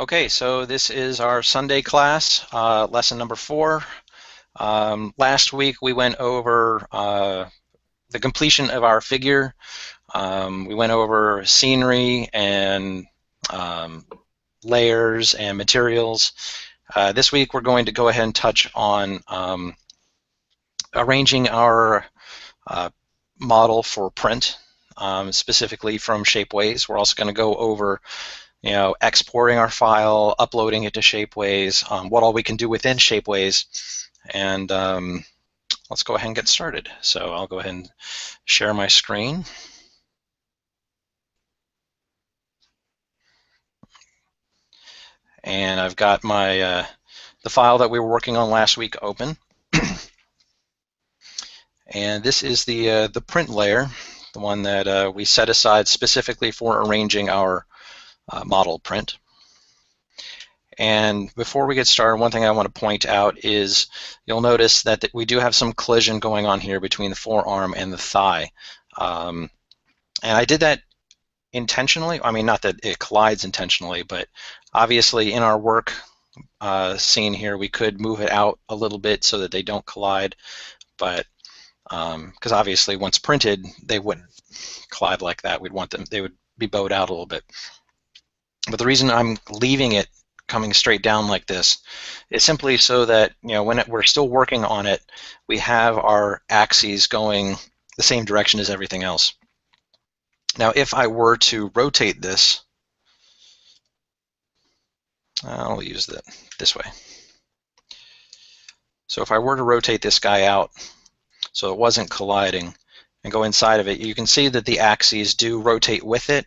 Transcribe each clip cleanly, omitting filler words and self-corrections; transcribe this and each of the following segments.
Okay, so this is our Sunday class, lesson number 4. Last week we went over the completion of our figure. We went over scenery and um, layers and materials. This week we're going to go ahead and touch on arranging our uh, model for print, specifically from Shapeways. We're also going to go over exporting our file, uploading it to Shapeways, what all we can do within Shapeways, and let's go ahead and get started. So I'll go ahead and share my screen. And I've got my the file that we were working on last week open. And this is the print layer, the one that we set aside specifically for arranging our model print. And before we get started, one thing I want to point out is you'll notice that we do have some collision going on here between the forearm and the thigh. And I did that intentionally. I mean, not that it collides intentionally, but obviously in our work scene here, we could move it out a little bit so that they don't collide. But because obviously once printed, they wouldn't collide like that. We'd want them, they would be bowed out a little bit. But the reason I'm leaving it coming straight down like this is simply so that when we're still working on it, we have our axes going the same direction as everything else. Now, if I were to rotate this, I'll use that this way. So if I were to rotate this guy out so it wasn't colliding and go inside of it, you can see that the axes do rotate with it,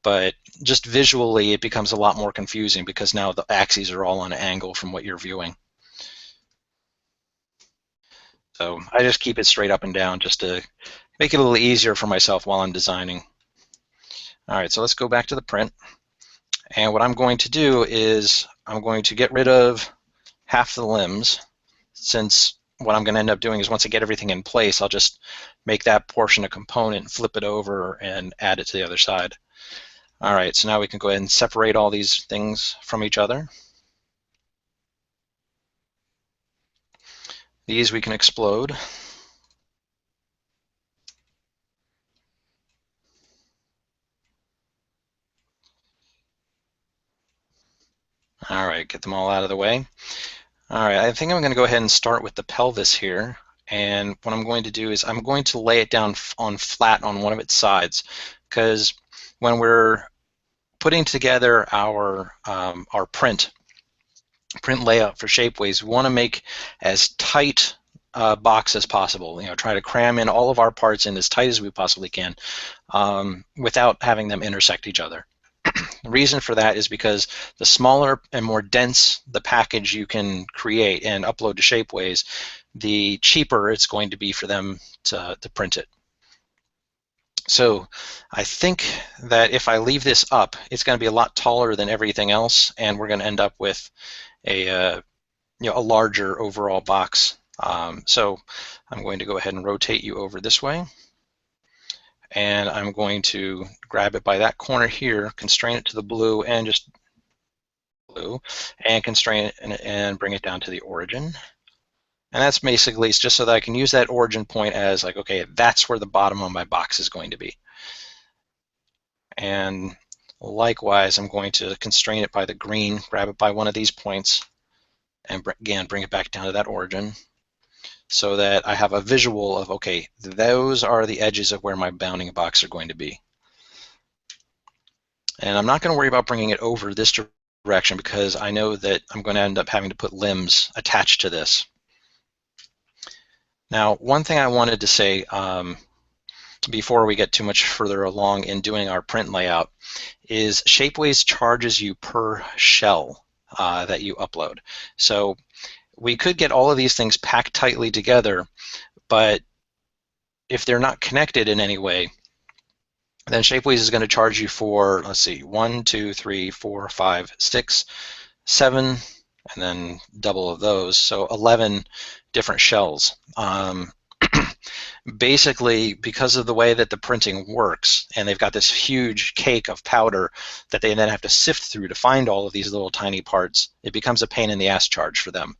but just visually it becomes a lot more confusing because now the axes are all on an angle from what you're viewing. So I just keep it straight up and down just to make it a little easier for myself while I'm designing. All right, so let's go back to the print. And what I'm going to do is I'm going to get rid of half the limbs, since what I'm going to end up doing is once I get everything in place, I'll just make that portion a component, flip it over, and add it to the other side. All right, so now we can go ahead and separate all these things from each other. These we can explode. All right, get them all out of the way. All right, I think I'm going to go ahead and start with the pelvis here. And what I'm going to do is I'm going to lay it down on flat on one of its sides, because when we're putting together our print layout for Shapeways, we want to make as tight a box as possible. Try to cram in all of our parts in as tight as we possibly can, without having them intersect each other. The reason for that is because the smaller and more dense the package you can create and upload to Shapeways, the cheaper it's going to be for them to print it. So I think that if I leave this up, it's going to be a lot taller than everything else, and we're going to end up with a larger overall box. So I'm going to go ahead and rotate you over this way, and I'm going to grab it by that corner here, constrain it to the blue, and just blue, and constrain it and bring it down to the origin. And that's basically just so that I can use that origin point as like, okay, that's where the bottom of my box is going to be. And likewise, I'm going to constrain it by the green, grab it by one of these points, and again, bring it back down to that origin so that I have a visual of, okay, those are the edges of where my bounding box are going to be. And I'm not going to worry about bringing it over this direction because I know that I'm going to end up having to put limbs attached to this. Now, one thing I wanted to say before we get too much further along in doing our print layout is Shapeways charges you per shell that you upload. So we could get all of these things packed tightly together, but if they're not connected in any way, then Shapeways is going to charge you for, let's see, 1, 2, 3, 4, 5, 6, 7, and then double of those, so 11 different shells. Basically, because of the way that the printing works, and they've got this huge cake of powder that they then have to sift through to find all of these little tiny parts, it becomes a pain in the ass charge for them.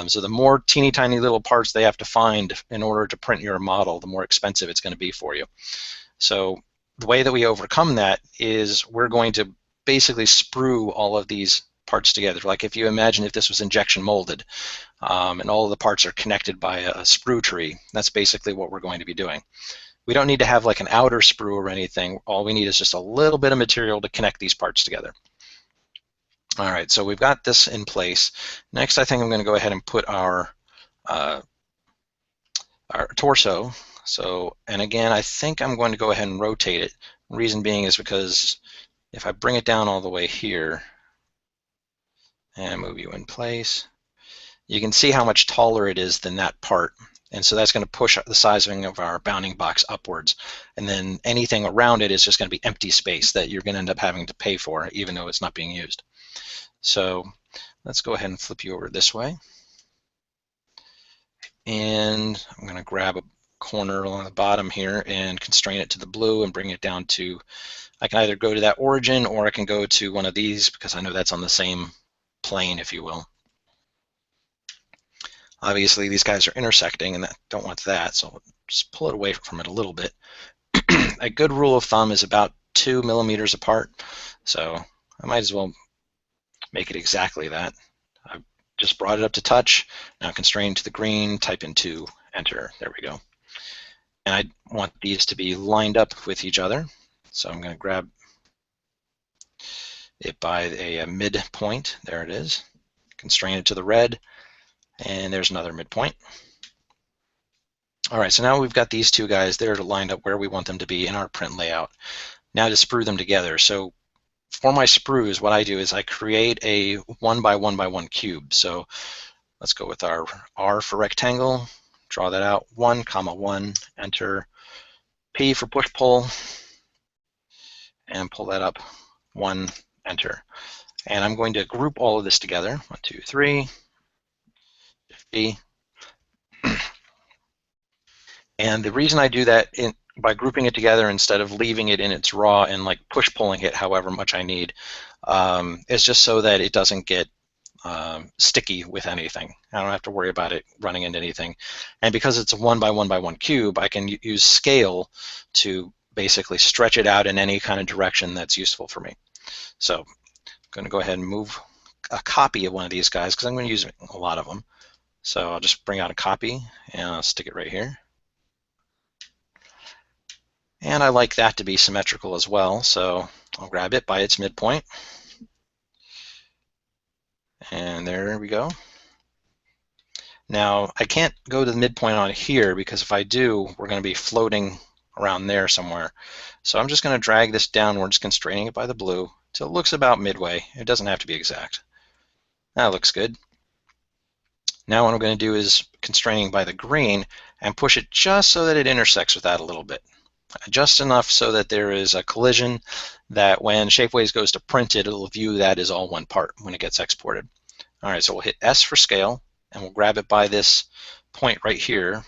So the more teeny tiny little parts they have to find in order to print your model, the more expensive it's going to be for you. So the way that we overcome that is we're going to basically sprue all of these parts together. Like if you imagine if this was injection molded, and all of the parts are connected by a sprue tree, that's basically what we're going to be doing. We don't need to have like an outer sprue or anything. All we need is just a little bit of material to connect these parts together. All right, so we've got this in place. Next, I think I'm going to go ahead and put uh, our torso. So, and again, I think I'm going to go ahead and rotate it. Reason being is because if I bring it down all the way here and move you in place, you can see how much taller it is than that part. And so that's going to push the sizing of our bounding box upwards. And then anything around it is just going to be empty space that you're going to end up having to pay for, even though it's not being used. So let's go ahead and flip you over this way. And I'm going to grab a corner along the bottom here and constrain it to the blue and bring it down to, I can either go to that origin or I can go to one of these because I know that's on the same plane, if you will. Obviously, these guys are intersecting and I don't want that, so I'll just pull it away from it a little bit. A good rule of thumb is about 2 millimeters apart, so I might as well make it exactly that. I've just brought it up to touch. Now constrain to the green, type in 2, enter. There we go. And I want these to be lined up with each other, so I'm going to grab it by a midpoint. There it is. Constrain it to the red, and there's another midpoint. All right, so now we've got these two guys there lined up where we want them to be in our print layout. Now to sprue them together. So for my sprues, what I do is I create a 1 by 1 by 1 cube. So let's go with our R for rectangle, draw that out, 1, 1, enter, P for push-pull, and pull that up, 1, enter. And I'm going to group all of this together, 1, 2, 3, 50. And the reason I do that by grouping it together instead of leaving it in its raw and like push pulling it however much I need, is just so that it doesn't get sticky with anything. I don't have to worry about it running into anything. And because it's a 1 by 1 by 1 cube, I can use scale to basically stretch it out in any kind of direction that's useful for me. So I'm going to go ahead and move a copy of one of these guys because I'm going to use a lot of them. So I'll just bring out a copy and I'll stick it right here. And I like that to be symmetrical as well, so I'll grab it by its midpoint. And there we go. Now, I can't go to the midpoint on here because if I do, we're going to be floating around there somewhere. So I'm just going to drag this downwards, constraining it by the blue, till it looks about midway. It doesn't have to be exact. That looks good. Now what I'm going to do is constraining by the green and push it just so that it intersects with that a little bit. Just enough so that there is a collision that when Shapeways goes to print it, it'll view that as all one part when it gets exported. All right, so we'll hit S for scale, and we'll grab it by this point right here,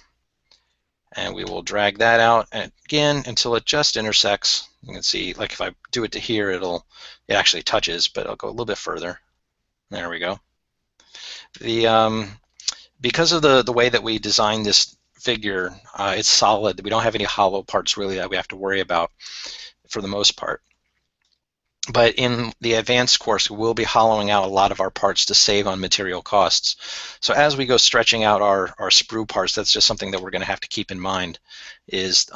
and we will drag that out and again until it just intersects. You can see, like if I do it to here, it actually touches, but I'll go a little bit further. There we go. Because of the way that we designed this figure, it's solid. We don't have any hollow parts really that we have to worry about for the most part. But in the advanced course, we'll be hollowing out a lot of our parts to save on material costs. So as we go stretching out our sprue parts, that's just something that we're going to have to keep in mind is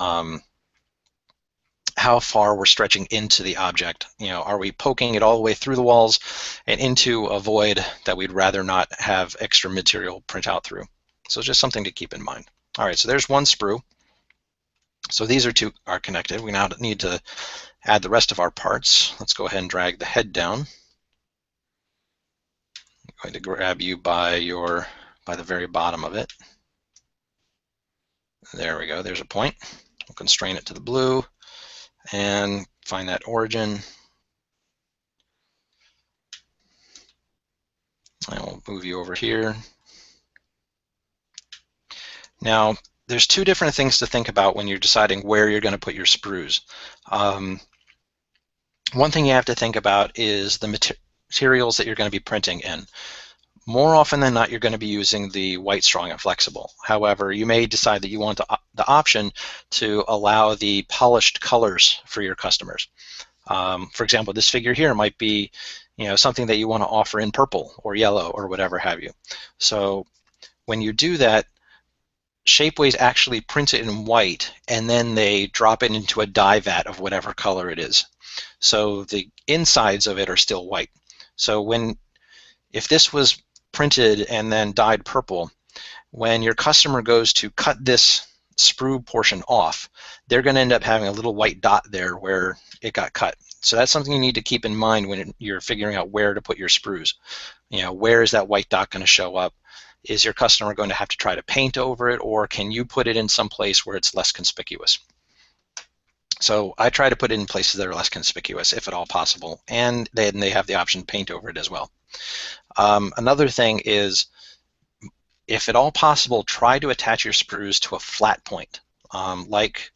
how far we're stretching into the object. You know, are we poking it all the way through the walls and into a void that we'd rather not have extra material print out through? So just something to keep in mind. All right, so there's one sprue. So these two are connected. We now need to add the rest of our parts. Let's go ahead and drag the head down. I'm going to grab you by the very bottom of it. There we go, there's a point. We'll constrain it to the blue and find that origin. And we'll move you over here. Now, there's two different things to think about when you're deciding where you're going to put your sprues. Um, One thing you have to think about is the materials that you're going to be printing in. More often than not, you're going to be using the white, strong, and flexible. However, you may decide that you want the option to allow the polished colors for your customers. For example, this figure here might be, something that you want to offer in purple or yellow or whatever have you. So when you do that, Shapeways actually print it in white, and then they drop it into a dye vat of whatever color it is. So the insides of it are still white. So if this was printed and then dyed purple, when your customer goes to cut this sprue portion off, they're going to end up having a little white dot there where it got cut. So that's something you need to keep in mind when you're figuring out where to put your sprues. Where is that white dot going to show up? Is your customer going to have to try to paint over it, or can you put it in some place where it's less conspicuous? So I try to put it in places that are less conspicuous, if at all possible, and then they have the option to paint over it as well. Another thing is, if at all possible, try to attach your sprues to a flat point. Like,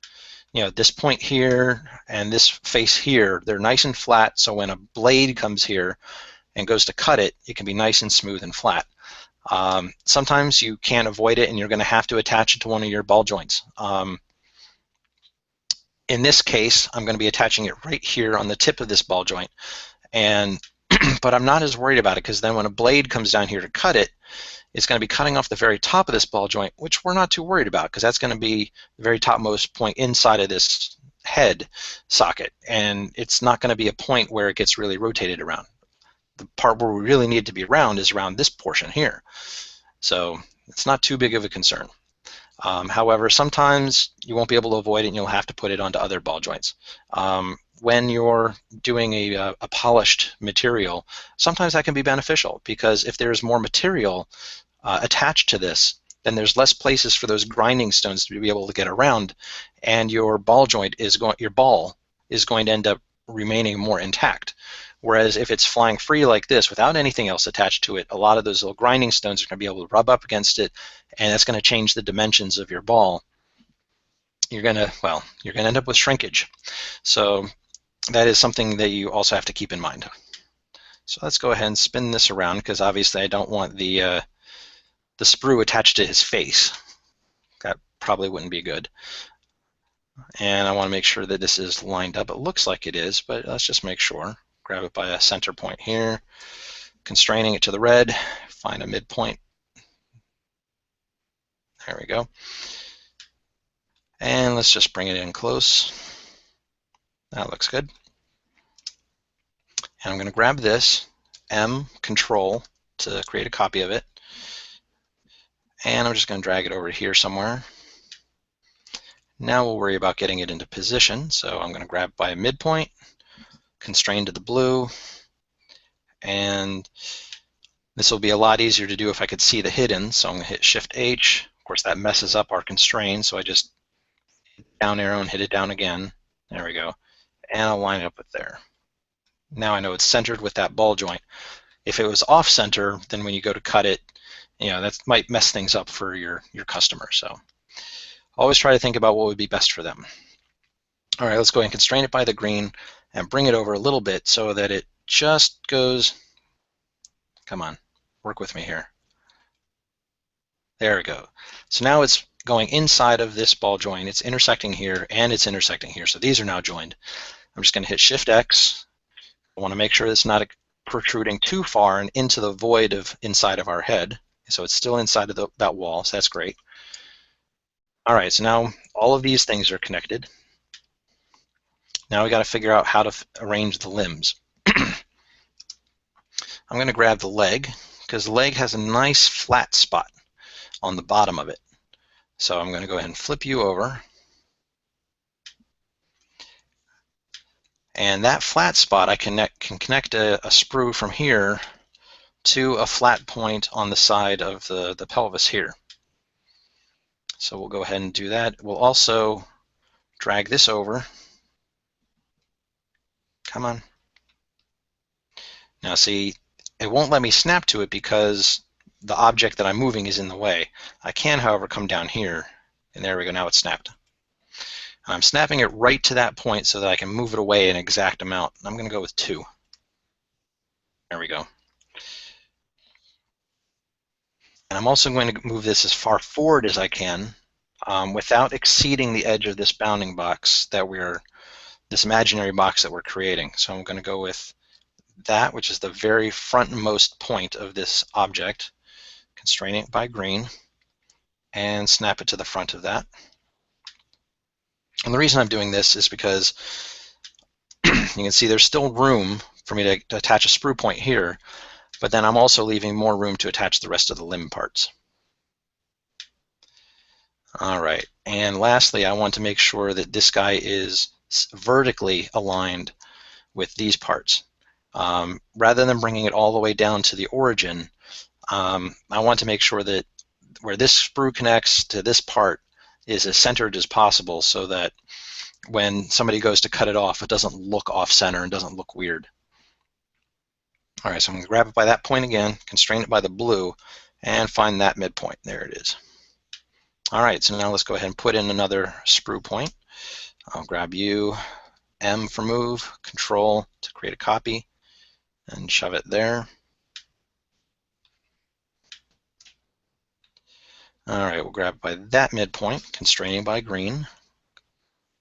this point here and this face here, they're nice and flat, so when a blade comes here and goes to cut it, it can be nice and smooth and flat. Sometimes you can't avoid it and you're going to have to attach it to one of your ball joints. In this case, I'm going to be attaching it right here on the tip of this ball joint, but I'm not as worried about it, because then when a blade comes down here to cut it, it's going to be cutting off the very top of this ball joint, which we're not too worried about, because that's going to be the very topmost point inside of this head socket, and it's not going to be a point where it gets really rotated around. The part where we really need it to be around is around this portion here. So it's not too big of a concern. However, sometimes you won't be able to avoid it and you'll have to put it onto other ball joints. When you're doing a polished material, sometimes that can be beneficial, because if there's more material attached to this, then there's less places for those grinding stones to be able to get around, and your ball is going to end up remaining more intact. Whereas if it's flying free like this without anything else attached to it, a lot of those little grinding stones are going to be able to rub up against it, and that's going to change the dimensions of your ball. You're going to end up with shrinkage. So that is something that you also have to keep in mind. So let's go ahead and spin this around, because obviously I don't want the sprue attached to his face. That probably wouldn't be good. And I want to make sure that this is lined up. It looks like it is, but let's just make sure. Grab it by a center point here, constraining it to the red, find a midpoint. There we go. And let's just bring it in close. That looks good. And I'm going to grab this, Control, to create a copy of it. And I'm just going to drag it over here somewhere. Now we'll worry about getting it into position. So I'm going to grab by a midpoint, constrain to the blue, and this will be a lot easier to do if I could see the hidden. So I'm going to hit Shift-H. Of course, that messes up our constrain, so I just hit down arrow and hit it down again. There we go. And I'll line it up with there. Now I know it's centered with that ball joint. If it was off-center, then when you go to cut it, that might mess things up for your customer. So always try to think about what would be best for them. All right, let's go ahead and constrain it by the green and bring it over a little bit so that it just goes, come on, work with me here. There we go. So now it's going inside of this ball joint. It's intersecting here and it's intersecting here. So these are now joined. I'm just going to hit Shift-X. I want to make sure it's not protruding too far and into the void of inside of our head. So it's still inside of that wall, so that's great. All right, so now all of these things are connected. Now we got to figure out how to arrange the limbs. I'm going to grab the leg, because the leg has a nice flat spot on the bottom of it. So I'm going to go ahead and flip you over. And that flat spot, I can connect a sprue from here to a flat point on the side of the pelvis here. So we'll go ahead and do that. We'll also drag this over. Come on. Now see, it won't let me snap to it because the object that I'm moving is in the way. I can, however, come down here And there we go, now it's snapped. I'm snapping it right to that point so that I can move it away an exact amount. I'm going to go with 2. There we go. And I'm also going to move this as far forward as I can without exceeding the edge of this bounding box this imaginary box that we're creating. So I'm going to go with that, which is the very frontmost point of this object, constraining it by green, and snap it to the front of that. And the reason I'm doing this is because you can see there's still room for me to attach a sprue point here, but then I'm also leaving more room to attach the rest of the limb parts. All right, and lastly, I want to make sure that this guy is vertically aligned with these parts. Rather than bringing it all the way down to the origin, I want to make sure that where this sprue connects to this part is as centered as possible so that when somebody goes to cut it off, it doesn't look off-center and doesn't look weird. All right, so I'm going to grab it by that point again, constrain it by the blue, and find that midpoint. There it is. All right, so now let's go ahead and put in another sprue point. I'll grab you, M for move, Control to create a copy, and shove it there. All right, we'll grab it by that midpoint, constraining by green,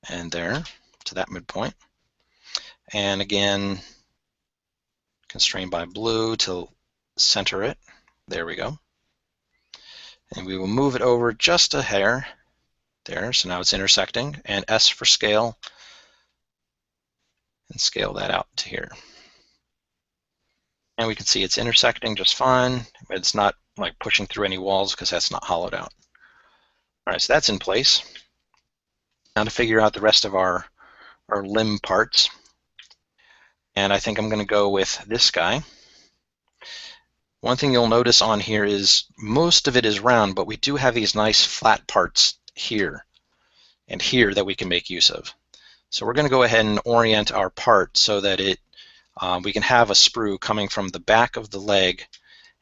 and there to that midpoint. And again, constrain by blue to center it. There we go. And we will move it over just a hair there. So now it's intersecting, and S for scale, and scale that out to here. And we can see it's intersecting just fine, but it's not like pushing through any walls because that's not hollowed out. All right, so that's in place. Now to figure out the rest of our limb parts. And I think I'm going to go with this guy. One thing you'll notice on here is most of it is round, but we do have these nice flat parts here and here that we can make use of. So we're going to go ahead and orient our part so that we can have a sprue coming from the back of the leg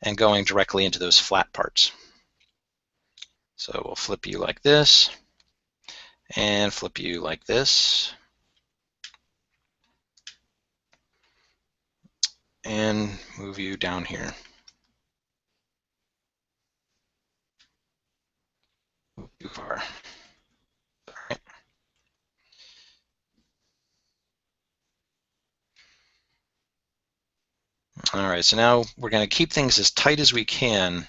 and going directly into those flat parts. So we'll flip you like this and flip you like this. And move you down here. Too far. All right. All right, so now we're going to keep things as tight as we can,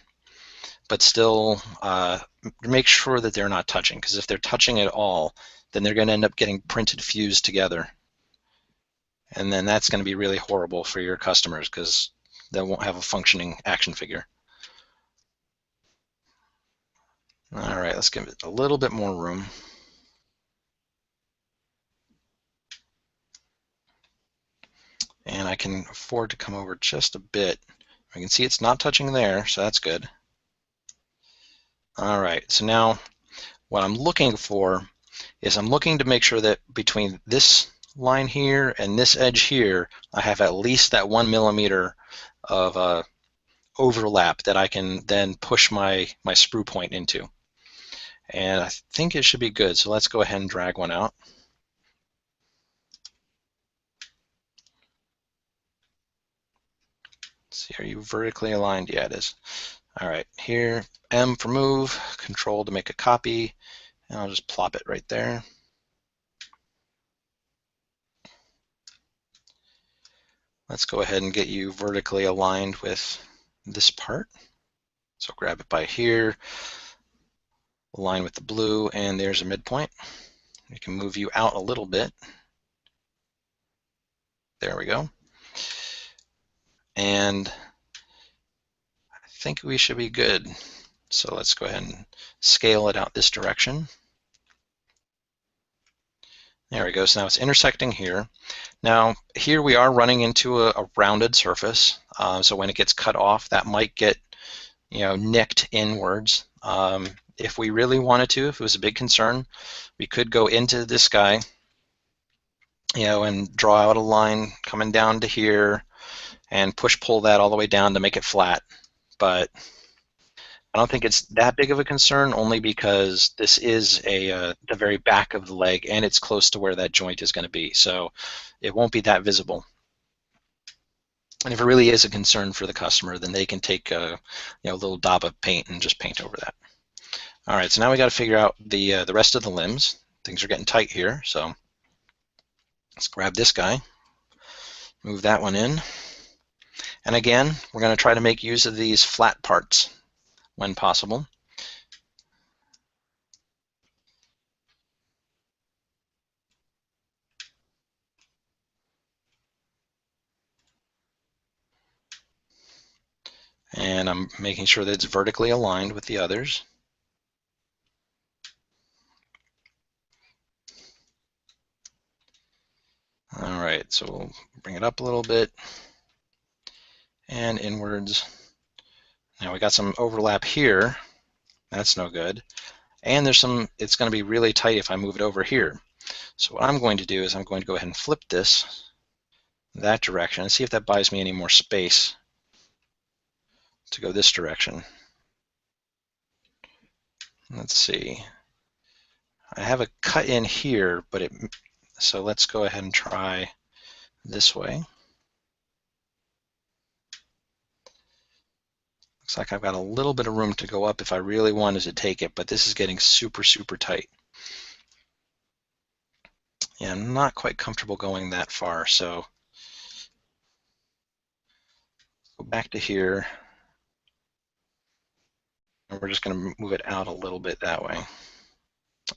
but still make sure that they're not touching, because if they're touching at all, then they're going to end up getting printed fused together. And then that's going to be really horrible for your customers because they won't have a functioning action figure. All right, let's give it a little bit more room. And I can afford to come over just a bit. I can see it's not touching there, so that's good. All right, so now what I'm looking for is I'm looking to make sure that between this line here and this edge here, I have at least that 1 millimeter of overlap that I can then push my sprue point into. And I think it should be good, so let's go ahead and drag one out. Let's see, are you vertically aligned? Yeah, it is. All right, here, M for move, Control to make a copy, and I'll just plop it right there. Let's go ahead and get you vertically aligned with this part. So grab it by here, align with the blue, and there's a midpoint. We can move you out a little bit. There we go. And I think we should be good. So let's go ahead and scale it out this direction. There we go. So now it's intersecting here. Now here we are running into a rounded surface. So when it gets cut off, that might get nicked inwards. If we really wanted to, if it was a big concern, we could go into this guy, and draw out a line coming down to here and push pull that all the way down to make it flat. But I don't think it's that big of a concern, only because this is the very back of the leg, and it's close to where that joint is going to be, so it won't be that visible. And if it really is a concern for the customer, then they can take a little dab of paint and just paint over that. All right, so now we got to figure out the rest of the limbs. Things are getting tight here, so let's grab this guy, move that one in, and again, we're going to try to make use of these flat parts when possible. And I'm making sure that it's vertically aligned with the others. All right, so we'll bring it up a little bit and inwards. Now we got some overlap here. That's no good. And it's going to be really tight if I move it over here. So what I'm going to do is I'm going to go ahead and flip this that direction and see if that buys me any more space to go this direction. Let's see. I have a cut in here, but so let's go ahead and try this way. Looks like I've got a little bit of room to go up if I really wanted to take it, but this is getting super, super tight. Yeah, I'm not quite comfortable going that far, so go back to here. And we're just going to move it out a little bit that way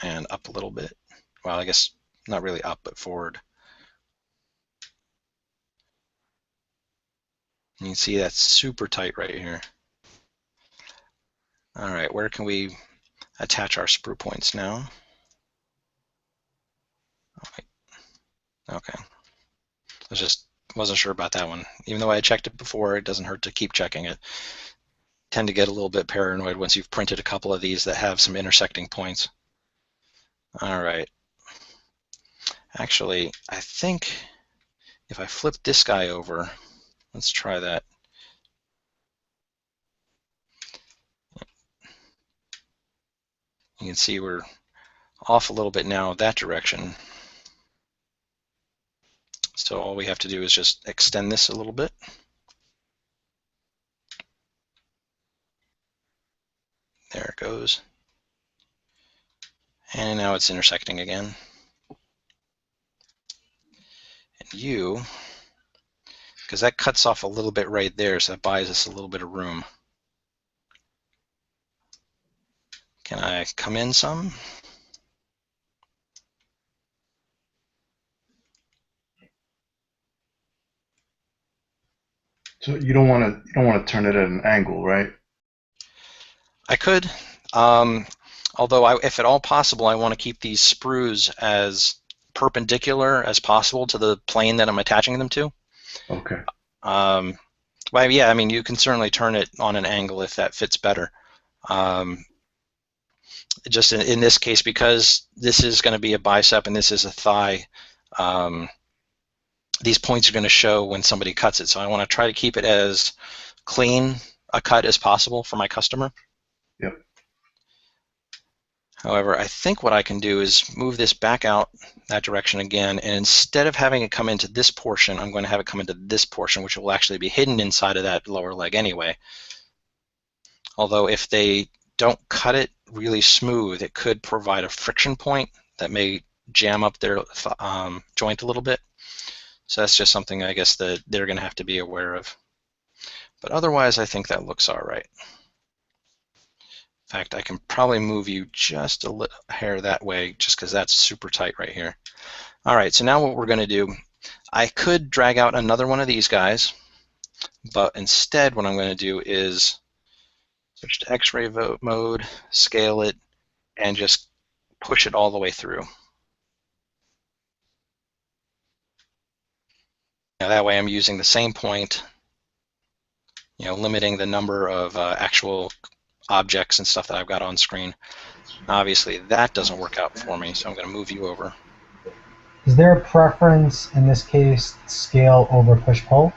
and up a little bit. Well, I guess not really up, but forward. You can see that's super tight right here. All right, where can we attach our sprue points now? Okay. I just wasn't sure about that one. Even though I checked it before, it doesn't hurt to keep checking it. Tend to get a little bit paranoid once you've printed a couple of these that have some intersecting points. All right. Actually, I think if I flip this guy over, let's try that. You can see we're off a little bit now that direction. So all we have to do is just extend this a little bit. There it goes. And now it's intersecting again. And you, because that cuts off a little bit right there, so that buys us a little bit of room. Can I come in some? So you don't want to turn it at an angle, right? I could, although if at all possible, I want to keep these sprues as perpendicular as possible to the plane that I'm attaching them to. Okay. Well, yeah, I mean, you can certainly turn it on an angle if that fits better. Just in this case, because this is going to be a bicep and this is a thigh, these points are going to show when somebody cuts it. So I want to try to keep it as clean a cut as possible for my customer. Yep. However, I think what I can do is move this back out that direction again, and instead of having it come into this portion, I'm going to have it come into this portion, which will actually be hidden inside of that lower leg anyway. Although if they don't cut it really smooth, it could provide a friction point that may jam up their joint a little bit. So that's just something I guess that they're going to have to be aware of. But otherwise, I think that looks all right. In fact, I can probably move you just a little hair that way just because that's super tight right here. All right, so now what we're going to do, I could drag out another one of these guys, but instead what I'm going to do is switch to X-ray mode, scale it, and just push it all the way through. Now that way I'm using the same point, limiting the number of actual objects and stuff that I've got on screen. Obviously that doesn't work out for me, so I'm going to move you over. Is there a preference in this case, scale over push-pull?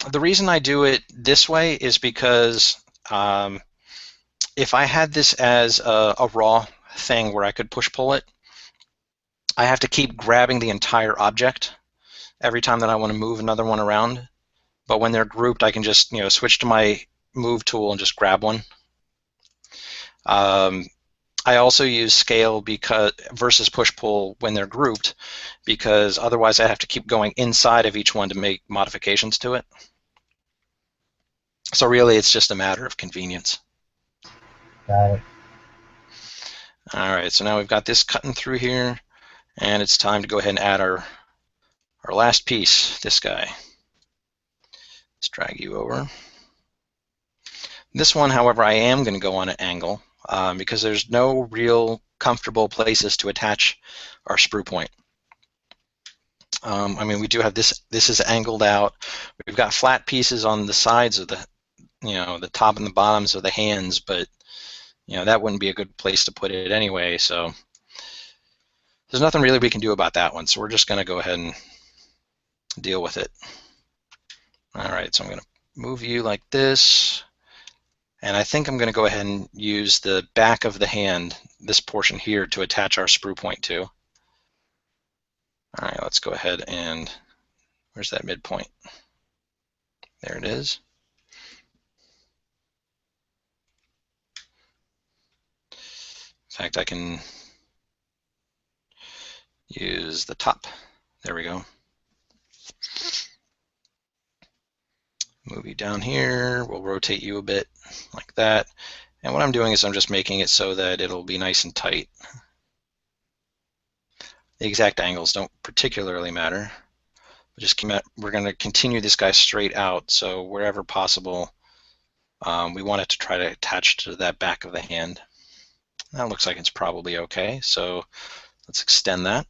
The reason I do it this way is because if I had this as a raw thing where I could push pull it, I have to keep grabbing the entire object every time that I want to move another one around. But when they're grouped, I can just switch to my move tool and just grab one. Um, I also use scale because versus push pull when they're grouped, because otherwise I have to keep going inside of each one to make modifications to it. So really, it's just a matter of convenience. Got it. All right, so now we've got this cutting through here, and it's time to go ahead and add our last piece, this guy. Let's drag you over. This one, however, I am going to go on an angle because there's no real comfortable places to attach our sprue point. I mean, we do have this. This is angled out. We've got flat pieces on the sides of the, the top and the bottoms of the hands, but that wouldn't be a good place to put it anyway. So there's nothing really we can do about that one. So we're just going to go ahead and deal with it. All right, so I'm going to move you like this. And I think I'm going to go ahead and use the back of the hand, this portion here, to attach our sprue point to. All right, let's go ahead and, where's that midpoint? There it is. In fact, I can use the top. There we go. Move you down here. We'll rotate you a bit like that. And what I'm doing is I'm just making it so that it'll be nice and tight. The exact angles don't particularly matter. We're going to continue this guy straight out, so wherever possible, we want it to try to attach to that back of the hand. That looks like it's probably okay, so let's extend that.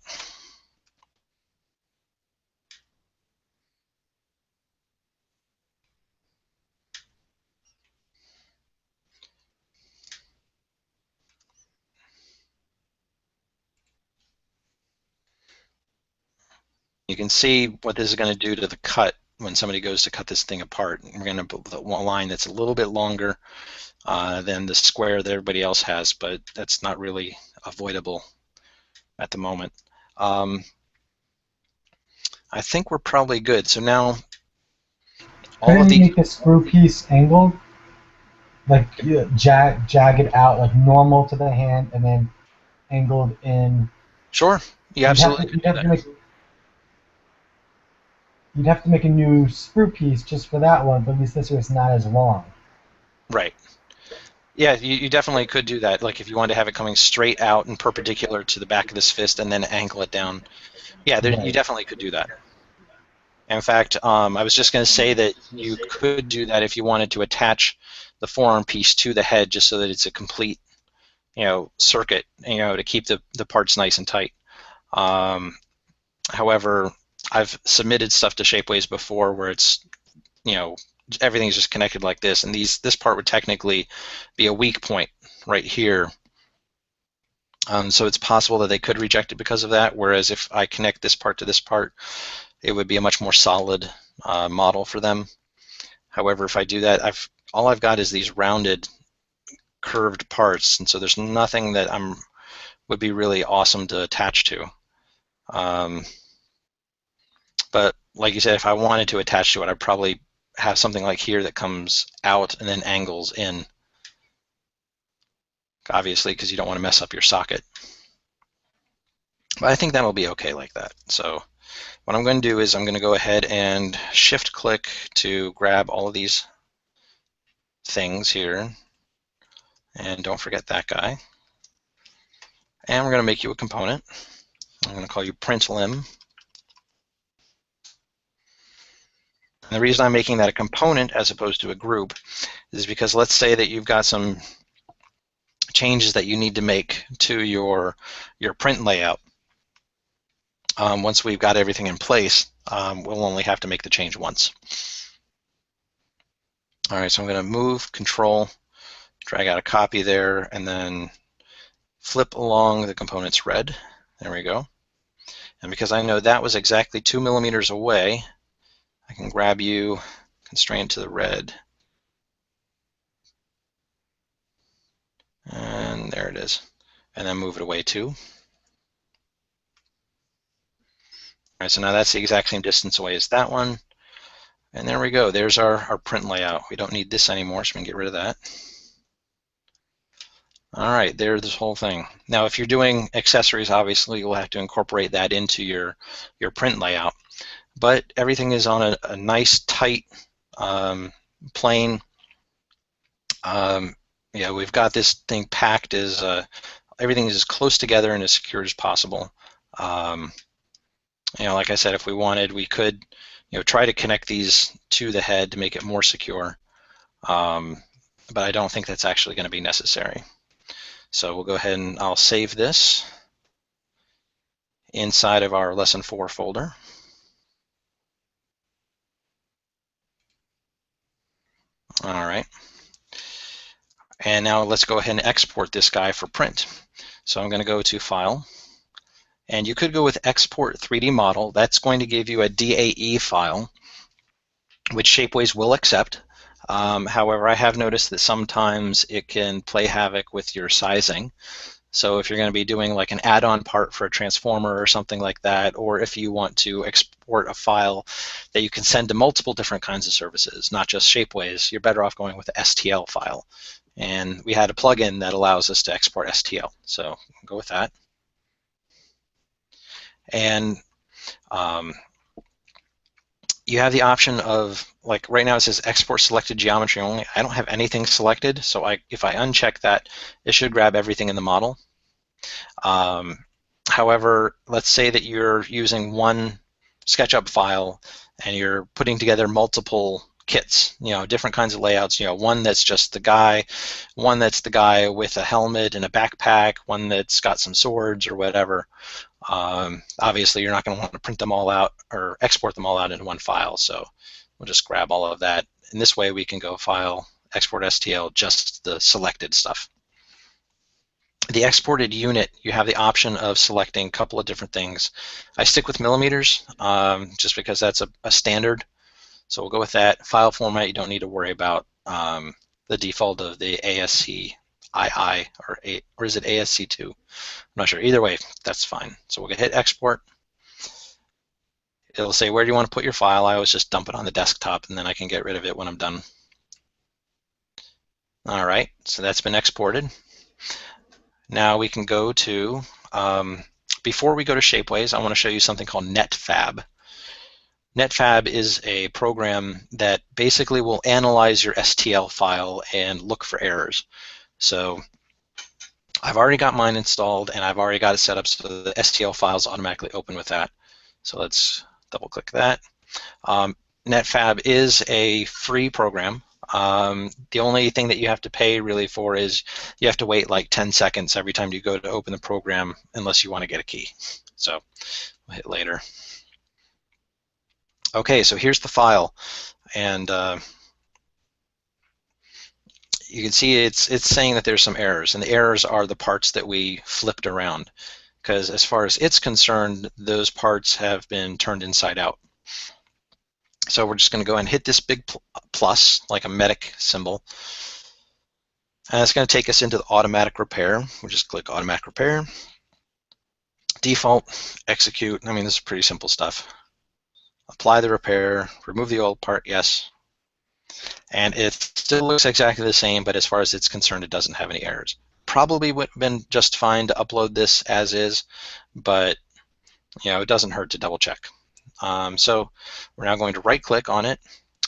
You can see what this is going to do to the cut when somebody goes to cut this thing apart. We're going to put a line that's a little bit longer than the square that everybody else has, but that's not really avoidable at the moment. I think we're probably good. So now all of Couldn't you these. make the screw piece angled? Like jag it out, like normal to the hand, and then angled in. Sure, you absolutely could do that. You'd have to make a new sprue piece just for that one, but at least this way it's not as long. Right. Yeah, you definitely could do that. Like if you wanted to have it coming straight out and perpendicular to the back of this fist and then angle it down. Yeah, you definitely could do that. In fact, I was just going to say that you could do that if you wanted to attach the forearm piece to the head just so that it's a complete, circuit, to keep the parts nice and tight. However, I've submitted stuff to Shapeways before where it's, everything's just connected like this, and this part would technically be a weak point right here. So it's possible that they could reject it because of that, whereas if I connect this part to this part, it would be a much more solid model for them. However, if I do that, all I've got is these rounded, curved parts, and so there's nothing that would be really awesome to attach to. But like you said, if I wanted to attach to it, I'd probably have something like here that comes out and then angles in, obviously, because you don't want to mess up your socket. But I think that'll be okay like that. So what I'm going to do is I'm going to go ahead and shift click to grab all of these things here. And don't forget that guy. And we're going to make you a component. I'm going to call you print limb. And the reason I'm making that a component as opposed to a group is because let's say that you've got some changes that you need to make to your print layout. Once we've got everything in place, we'll only have to make the change once. All right, so I'm going to move, control, drag out a copy there, and then flip along the component's red. There we go. And because I know that was exactly 2 millimeters away, I can grab you, constraint to the red. And there it is. And then move it away too. All right, so now that's the exact same distance away as that one. And there we go. There's our print layout. We don't need this anymore, so we can get rid of that. All right, there's this whole thing. Now, if you're doing accessories, obviously you'll have to incorporate that into your print layout. But everything is on a nice, tight plane. Yeah, we've got this thing packed as everything is as close together and as secure as possible. Like I said, if we wanted, we could, try to connect these to the head to make it more secure. But I don't think that's actually going to be necessary. So we'll go ahead and I'll save this inside of our Lesson 4 folder. All right. And now let's go ahead and export this guy for print. So I'm going to go to File. And you could go with Export 3D Model. That's going to give you a DAE file, which Shapeways will accept. However, I have noticed that sometimes it can play havoc with your sizing. So if you're going to be doing like an add-on part for a transformer or something like that, or if you want to export a file that you can send to multiple different kinds of services, not just Shapeways, you're better off going with the STL file. And we had a plugin that allows us to export STL. So go with that. And you have the option of, like right now it says export selected geometry only. I don't have anything selected, so if I uncheck that, it should grab everything in the model. However, let's say that you're using one Sketchup file and you're putting together multiple kits, different kinds of layouts, one that's just the guy, one that's the guy with a helmet and a backpack, one that's got some swords or whatever. Obviously, you're not going to want to print them all out or export them all out into one file, so we'll just grab all of that. And this way we can go File, Export STL, just the selected stuff. The exported unit, you have the option of selecting a couple of different things. I stick with millimeters just because that's a standard. So we'll go with that. File format, you don't need to worry about the default of the ASCII, or is it ASC2? I'm not sure. Either way, that's fine. So we'll hit export. It'll say, where do you want to put your file? I always just dump it on the desktop, and then I can get rid of it when I'm done. All right, so that's been exported. Now we can go to, before we go to Shapeways, I want to show you something called NetFab. NetFab is a program that basically will analyze your STL file and look for errors. So I've already got mine installed and I've already got it set up so the STL files automatically open with that. So let's double click that. NetFab is a free program. The only thing that you have to pay really for is you have to wait like 10 seconds every time you go to open the program unless you want to get a key. So we'll hit later. Okay, so here's the file, and you can see it's saying that there's some errors, and the errors are the parts that we flipped around, because as far as it's concerned, those parts have been turned inside out. So we're just going to go and hit this big plus, like a medic symbol, and it's going to take us into the automatic repair. We'll just click automatic repair, default, execute. I mean, this is pretty simple stuff. Apply the repair, remove the old part, yes. And it still looks exactly the same, but as far as it's concerned, it doesn't have any errors. Probably would have been just fine to upload this as is, but it doesn't hurt to double check. So we're now going to right click on it,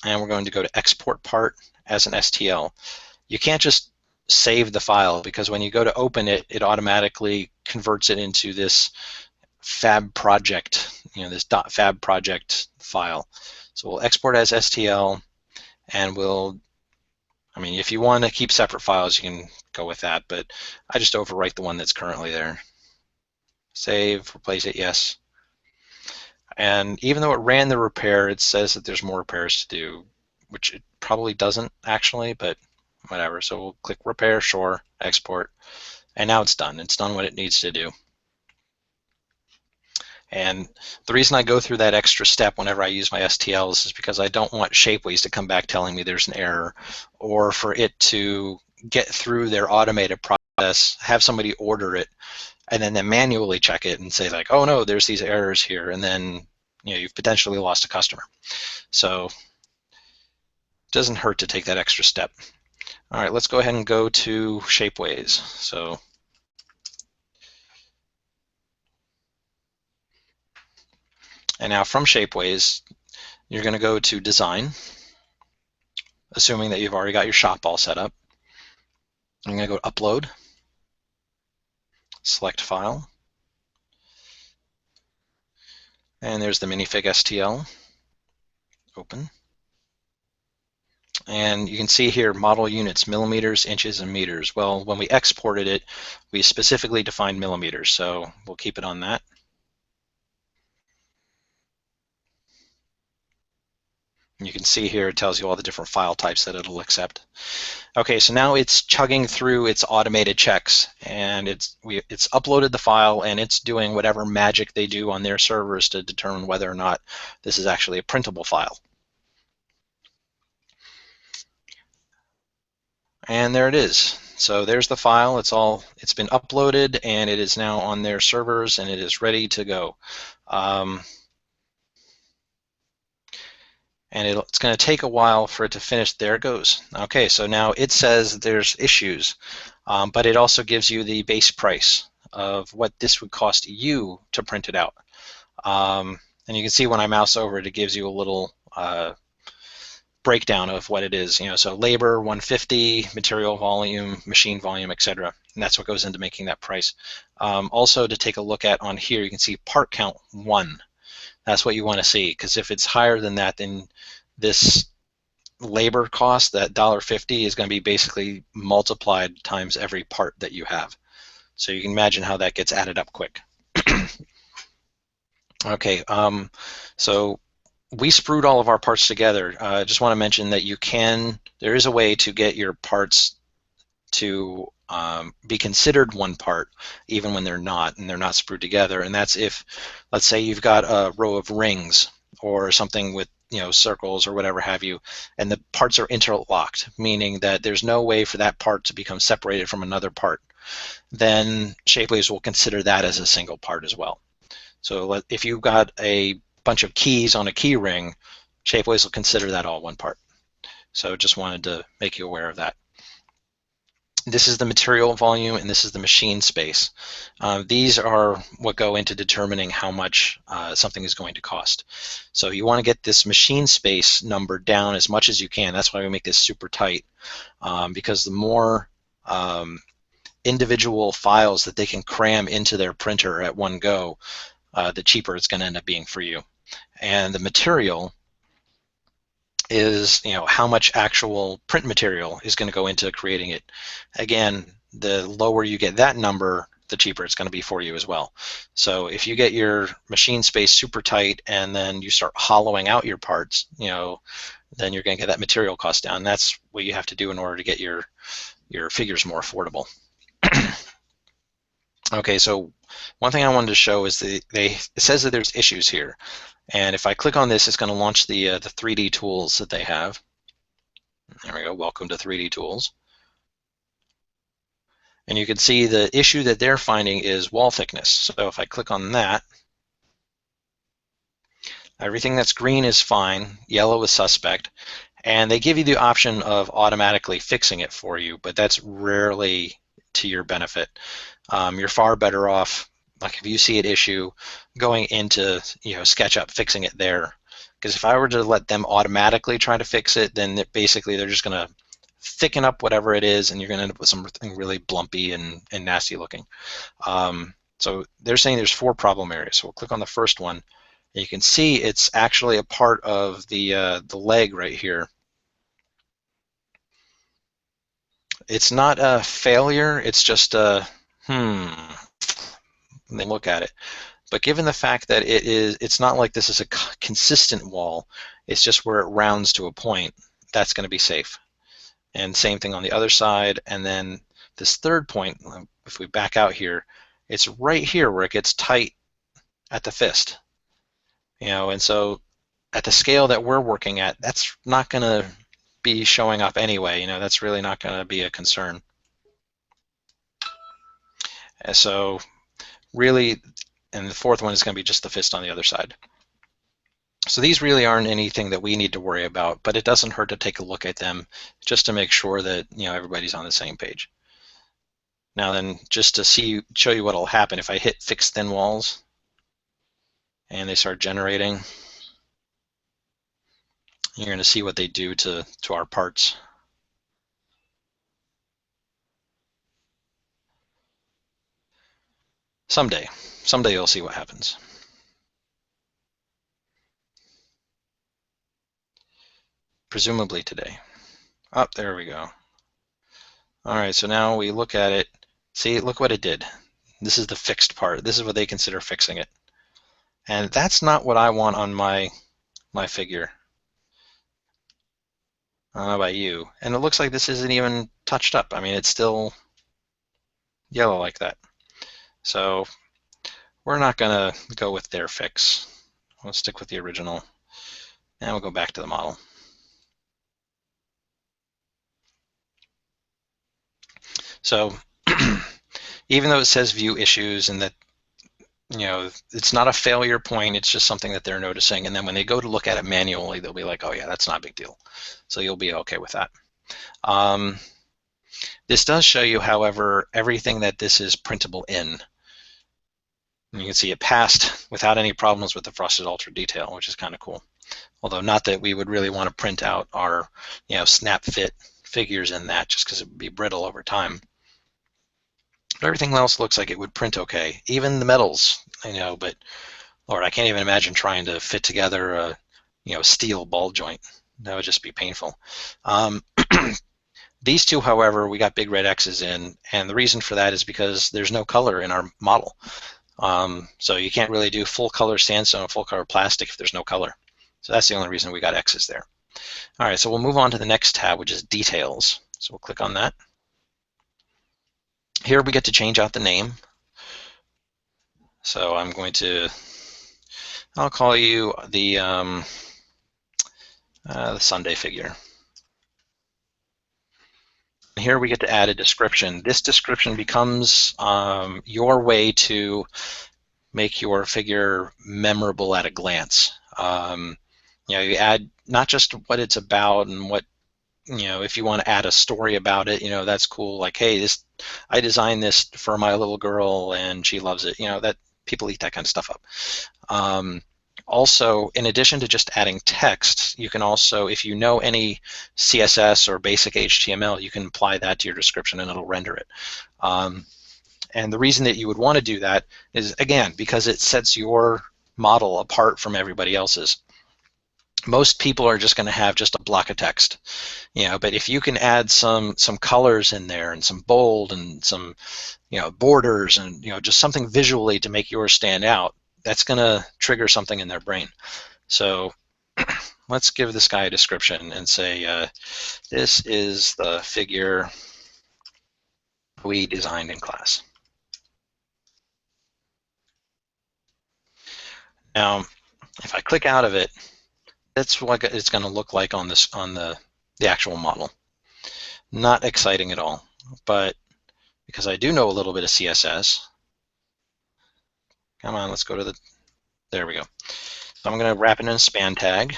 and we're going to go to export part as an STL. You can't just save the file, because when you go to open it, it automatically converts it into this fab project, this .fab project file. So we'll export as STL, and if you want to keep separate files, you can go with that, but I just overwrite the one that's currently there. Save, replace it, yes. And even though it ran the repair, it says that there's more repairs to do, which it probably doesn't actually, but whatever. So we'll click repair, sure, export, and now it's done. It's done what it needs to do. And the reason I go through that extra step whenever I use my STLs is because I don't want Shapeways to come back telling me there's an error, or for it to get through their automated process, have somebody order it, and then manually check it and say like, oh no, there's these errors here, and then you've potentially lost a customer. So it doesn't hurt to take that extra step. All right, let's go ahead and go to Shapeways. So, and now from Shapeways, you're going to go to Design, assuming that you've already got your shop all set up. I'm going to go to Upload, select File, and there's the minifig STL. Open. And you can see here model units, millimeters, inches, and meters. Well, when we exported it, we specifically defined millimeters, so we'll keep it on that. You can see here it tells you all the different file types that it'll accept. Okay, so now it's chugging through its automated checks, and it's uploaded the file, and it's doing whatever magic they do on their servers to determine whether or not this is actually a printable file. And there it is. So there's the file. It's been uploaded, and it is now on their servers, and it is ready to go. And it's going to take a while for it to finish. There it goes. Okay, so now it says there's issues, but it also gives you the base price of what this would cost you to print it out. And you can see when I mouse over it, it gives you a little breakdown of what it is. So labor 150, material volume, machine volume, etc. And that's what goes into making that price. Also, to take a look at on here, you can see part count 1. That's what you want to see, because if it's higher than that, then this labor cost, that $1.50, is going to be basically multiplied times every part that you have. So you can imagine how that gets added up quick. Okay, so we sprued all of our parts together. I just want to mention that there is a way to get your parts to be considered one part even when they're not, and they're not sprued together. And that's if, let's say you've got a row of rings or something with circles or whatever have you, and the parts are interlocked, meaning that there's no way for that part to become separated from another part, then Shapeways will consider that as a single part as well. So if you've got a bunch of keys on a key ring, Shapeways will consider that all one part. So just wanted to make you aware of that. This is the material volume, and this is the machine space. These are what go into determining how much something is going to cost. So you want to get this machine space number down as much as you can. That's why we make this super tight, because the more individual files that they can cram into their printer at one go, the cheaper it's going to end up being for you. And the material is how much actual print material is going to go into creating it. Again, the lower you get that number, the cheaper it's going to be for you as well. So if you get your machine space super tight and then you start hollowing out your parts, then you're going to get that material cost down. That's what you have to do in order to get your figures more affordable. Okay, so one thing I wanted to show is it says that there's issues here. And if I click on this, it's going to launch the 3D tools that they have. There we go, welcome to 3D tools. And you can see the issue that they're finding is wall thickness. So if I click on that, everything that's green is fine, yellow is suspect, and they give you the option of automatically fixing it for you, but that's rarely to your benefit. You're far better off, like if you see an issue, going into Sketchup, fixing it there. Because if I were to let them automatically try to fix it, then basically they're just going to thicken up whatever it is, and you're going to end up with something really blumpy and nasty looking. So they're saying there's 4 problem areas. So we'll click on the first one, and you can see it's actually a part of the leg right here. It's not a failure, it's just a they look at it. But given the fact that it's not like this is a consistent wall, it's just where it rounds to a point, that's going to be safe. And same thing on the other side. And then this third point, if we back out here, it's right here where it gets tight at the fist. And so at the scale that we're working at, that's not going to be showing up anyway. That's really not going to be a concern. And so really, and the fourth one is going to be just the fist on the other side. So these really aren't anything that we need to worry about, but it doesn't hurt to take a look at them just to make sure that everybody's on the same page. Now then, just to show you what will happen if I hit fix thin walls and they start generating, you're going to see what they do to our parts. Someday you'll see what happens. Presumably today. Oh, there we go. All right, so now we look at it. See, look what it did. This is the fixed part. This is what they consider fixing it. And that's not what I want on my figure. I don't know about you. And it looks like this isn't even touched up. I mean, it's still yellow like that. So we're not going to go with their fix. We'll stick with the original. And we'll go back to the model. So even though it says view issues and that it's not a failure point, it's just something that they're noticing. And then when they go to look at it manually, they'll be like, oh yeah, that's not a big deal. So you'll be okay with that. This does show you, however, everything that this is printable in. And you can see it passed without any problems with the frosted ultra detail, which is kind of cool. Although not that we would really want to print out our snap fit figures in that, just because it would be brittle over time. But everything else looks like it would print okay. Even the metals, but Lord, I can't even imagine trying to fit together a steel ball joint. That would just be painful. These two, however, we got big red X's in, and the reason for that is because there's no color in our model. So you can't really do full color sandstone, full color plastic if there's no color. So that's the only reason we got X's there. All right, so we'll move on to the next tab, which is details. So we'll click on that. Here we get to change out the name. So I'll call you the Sunday figure. Here we get to add a description. This description becomes your way to make your figure memorable at a glance. You add not just what it's about and what, if you want to add a story about it, that's cool. Like, hey, I designed this for my little girl and she loves it. That people eat that kind of stuff up. Also, in addition to just adding text, you can also, if you know any CSS or basic HTML, you can apply that to your description and it'll render it. And the reason that you would want to do that is, again, because it sets your model apart from everybody else's. Most people are just going to have just a block of text, but if you can add some colors in there and some bold and some borders and just something visually to make yours stand out, that's going to trigger something in their brain. So let's give this guy a description and say this is the figure we designed in class. Now if I click out of it, that's what it's going to look like on the actual model. Not exciting at all, but because I do know a little bit of CSS, come on, let's go to there we go. So I'm going to wrap it in a span tag,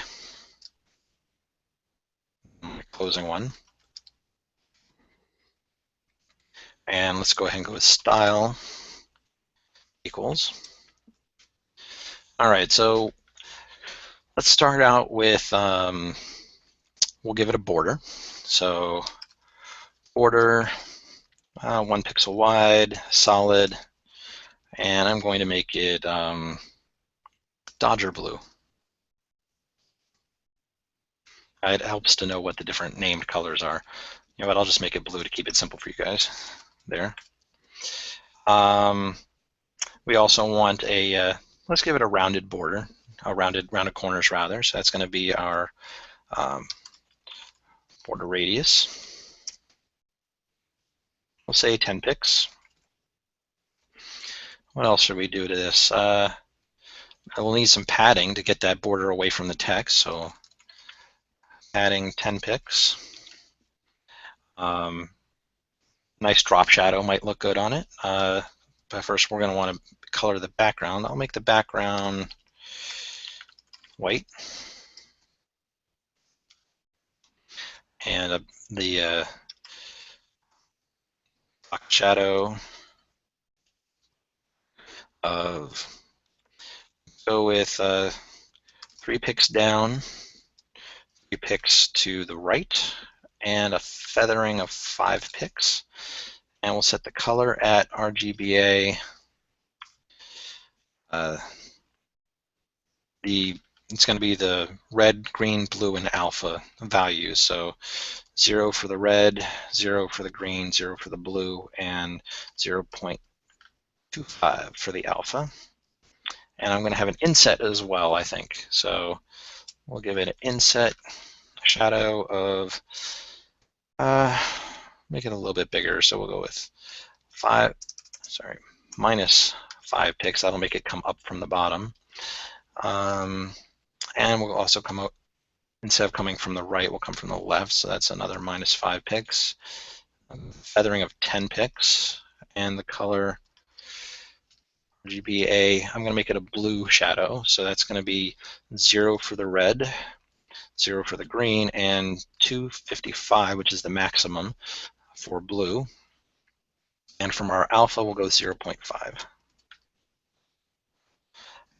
closing one, and let's go ahead and go with style equals. All right, so let's start out with, we'll give it a border. So border, 1 pixel wide, solid, and I'm going to make it Dodger blue. It helps to know what the different named colors are. But I'll just make it blue to keep it simple for you guys. There. We also want let's give it a rounded border, rounded corners rather. So that's going to be our border radius. We'll say 10 pix. What else should we do to this? I will need some padding to get that border away from the text, so padding 10 pixels. Nice drop shadow might look good on it. But first we're going to want to color the background. I'll make the background white. And the shadow of, go with 3 pixels down, 3 pixels to the right, and a feathering of 5 pixels. And we'll set the color at RGBA. It's going to be the red, green, blue, and alpha values. So 0 for the red, 0 for the green, 0 for the blue, and 0.25 for the alpha. And I'm going to have an inset as well, I think. So we'll give it an inset shadow of, make it a little bit bigger. So we'll go with minus 5 pixels. That'll make it come up from the bottom. And we'll also come out, instead of coming from the right, we'll come from the left. So that's another minus 5 pixels. Feathering of 10 pixels. And the color RGBA, I'm going to make it a blue shadow. So that's going to be 0 for the red, 0 for the green, and 255, which is the maximum for blue. And from our alpha, we'll go 0.5.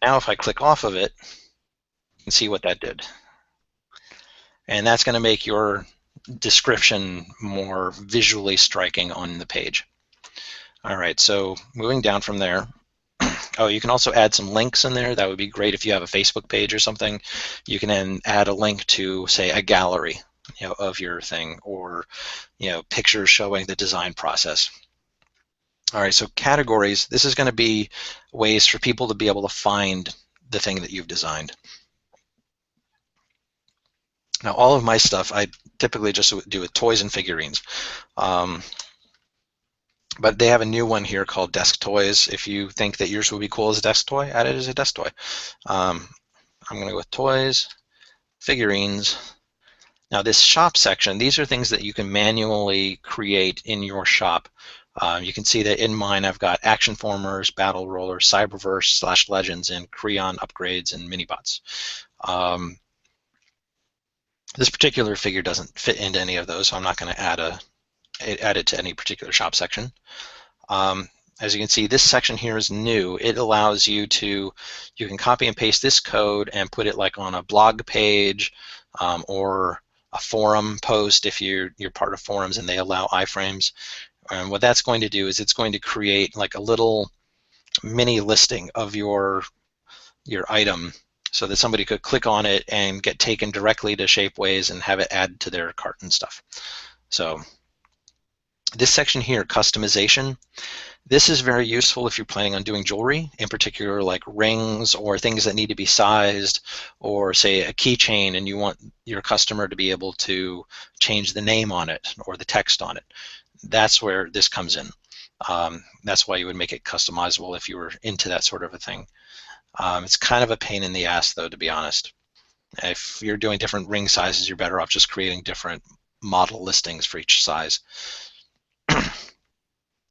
Now if I click off of it, you can see what that did. And that's going to make your description more visually striking on the page. All right, so moving down from there. Oh, you can also add some links in there. That would be great if you have a Facebook page or something. You can then add a link to, say, a gallery, of your thing, or pictures showing the design process. All right, so categories. This is going to be ways for people to be able to find the thing that you've designed. Now, all of my stuff, I typically just do with toys and figurines. But they have a new one here called desk toys. If you think that yours would be cool as a desk toy, add it as a desk toy. I'm going to go with toys, figurines. Now this shop section, these are things that you can manually create in your shop. You can see that in mine I've got action formers, battle rollers, cyberverse / legends, and Creon upgrades and minibots. This particular figure doesn't fit into any of those, so I'm not going to add it to any particular shop section. As you can see, this section here is new. It allows you can copy and paste this code and put it like on a blog page or a forum post if you're part of forums and they allow iframes. And what that's going to do is it's going to create like a little mini listing of your item so that somebody could click on it and get taken directly to Shapeways and have it added to their cart and stuff. So this section here, customization, this is very useful if you're planning on doing jewelry, in particular like rings or things that need to be sized, or say a keychain and you want your customer to be able to change the name on it or the text on it. That's where this comes in. That's why you would make it customizable if you were into that sort of a thing. It's kind of a pain in the ass though, to be honest. If you're doing different ring sizes, you're better off just creating different model listings for each size.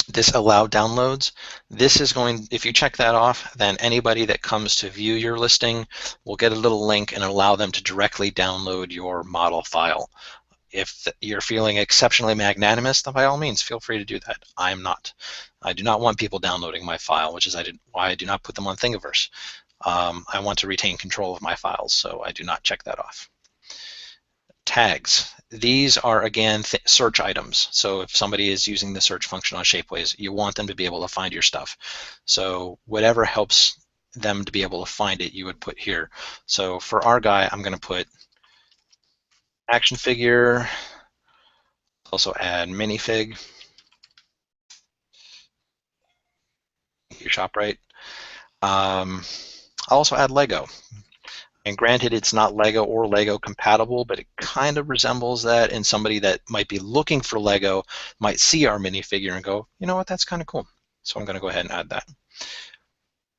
This allow downloads, this is going, if you check that off, then anybody that comes to view your listing will get a little link and allow them to directly download your model file. If you're feeling exceptionally magnanimous, then by all means, feel free to do that. I'm not. I do not want people downloading my file, which is why I do not put them on Thingiverse. I want to retain control of my files, so I do not check that off. Tags. These are, again, search items. So if somebody is using the search function on Shapeways, you want them to be able to find your stuff. So whatever helps them to be able to find it, you would put here. So for our guy, I'm going to put action figure, also add minifig, your shop right. I'll also add Lego. And granted, it's not Lego or Lego compatible, but it kind of resembles that, and somebody that might be looking for Lego might see our minifigure and go, you know what, that's kind of cool. So I'm going to go ahead and add that.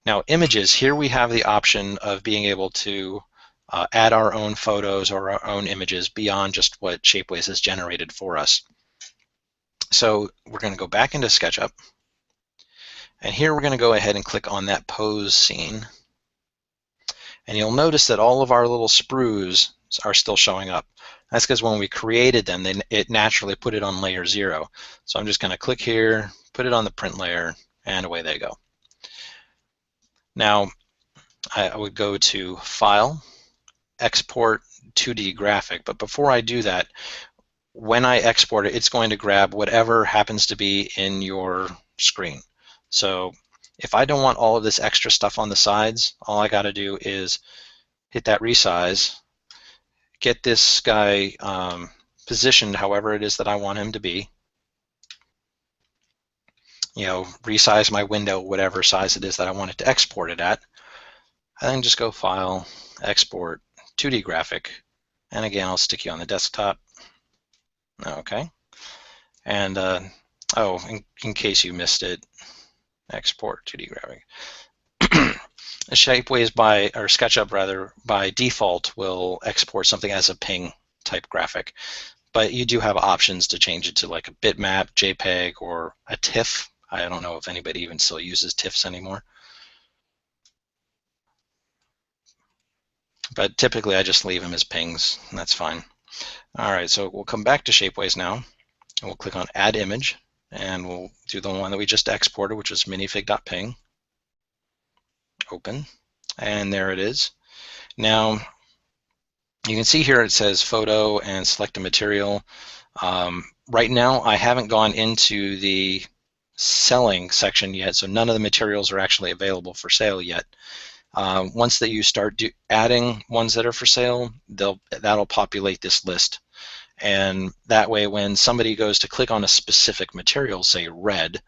Now images, here we have the option of being able to add our own photos or our own images beyond just what Shapeways has generated for us. So we're going to go back into SketchUp, and here we're going to go ahead and click on that pose scene. And you'll notice that all of our little sprues are still showing up. That's because when we created them, it naturally put it on layer 0. So I'm just going to click here, put it on the print layer, and away they go. Now, I would go to File, Export 2D Graphic. But before I do that, when I export it, it's going to grab whatever happens to be in your screen. So if I don't want all of this extra stuff on the sides, all I got to do is hit that resize, get this guy positioned however it is that I want him to be, resize my window whatever size it is that I want it to export it at, and then just go File, Export, 2D Graphic, and again I'll stick you on the desktop. Okay, and in case you missed it, Export 2D Graphic. Shapeways or SketchUp rather, by default will export something as a PNG type graphic, but you do have options to change it to like a bitmap, JPEG, or a TIFF. I don't know if anybody even still uses TIFFs anymore, but typically I just leave them as PNGs, and that's fine. All right, so we'll come back to Shapeways now, and we'll click on Add Image, and we'll do the one that we just exported, which is minifig.png. Open, and there it is. Now you can see here it says photo and select a material. Right now I haven't gone into the selling section yet, so none of the materials are actually available for sale yet. Once that you start adding ones that are for sale, that'll populate this list, and that way when somebody goes to click on a specific material, say red,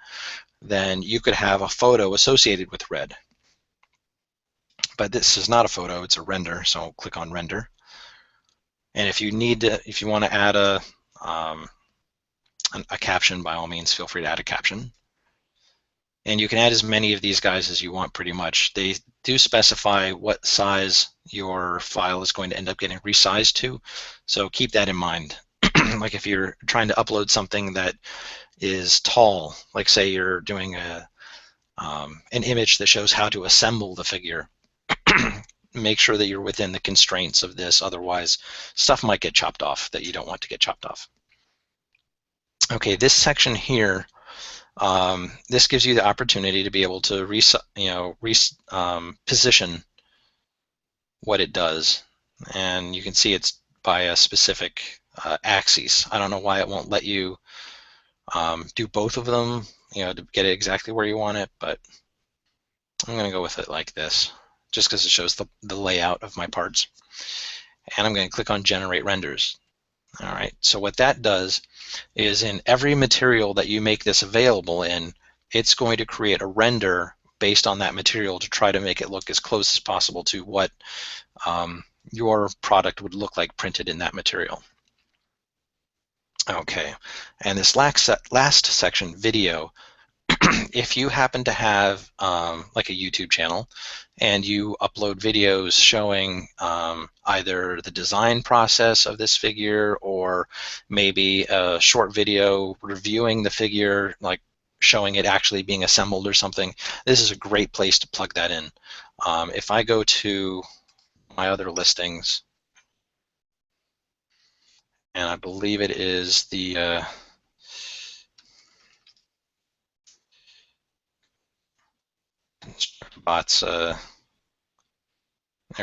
then you could have a photo associated with red. But this is not a photo, it's a render, so I'll click on render. And if you want to add a caption, by all means, feel free to add a caption. And you can add as many of these guys as you want, pretty much. They do specify what size your file is going to end up getting resized to, so keep that in mind. Like if you're trying to upload something that is tall, like say you're doing an image that shows how to assemble the figure, make sure that you're within the constraints of this, otherwise stuff might get chopped off that you don't want to get chopped off. Okay, this section here, this gives you the opportunity to be able to position what it does, and you can see it's by a specific axis. I don't know why it won't let you do both of them, to get it exactly where you want it, but I'm going to go with it like this, just because it shows the layout of my parts. And I'm going to click on Generate Renders. All right, so what that does is in every material that you make this available in, it's going to create a render based on that material to try to make it look as close as possible to what your product would look like printed in that material. Okay, and this last section, video, if you happen to have like a YouTube channel and you upload videos showing either the design process of this figure or maybe a short video reviewing the figure, like showing it actually being assembled or something, this is a great place to plug that in. If I go to my other listings, and I believe it is the bots. There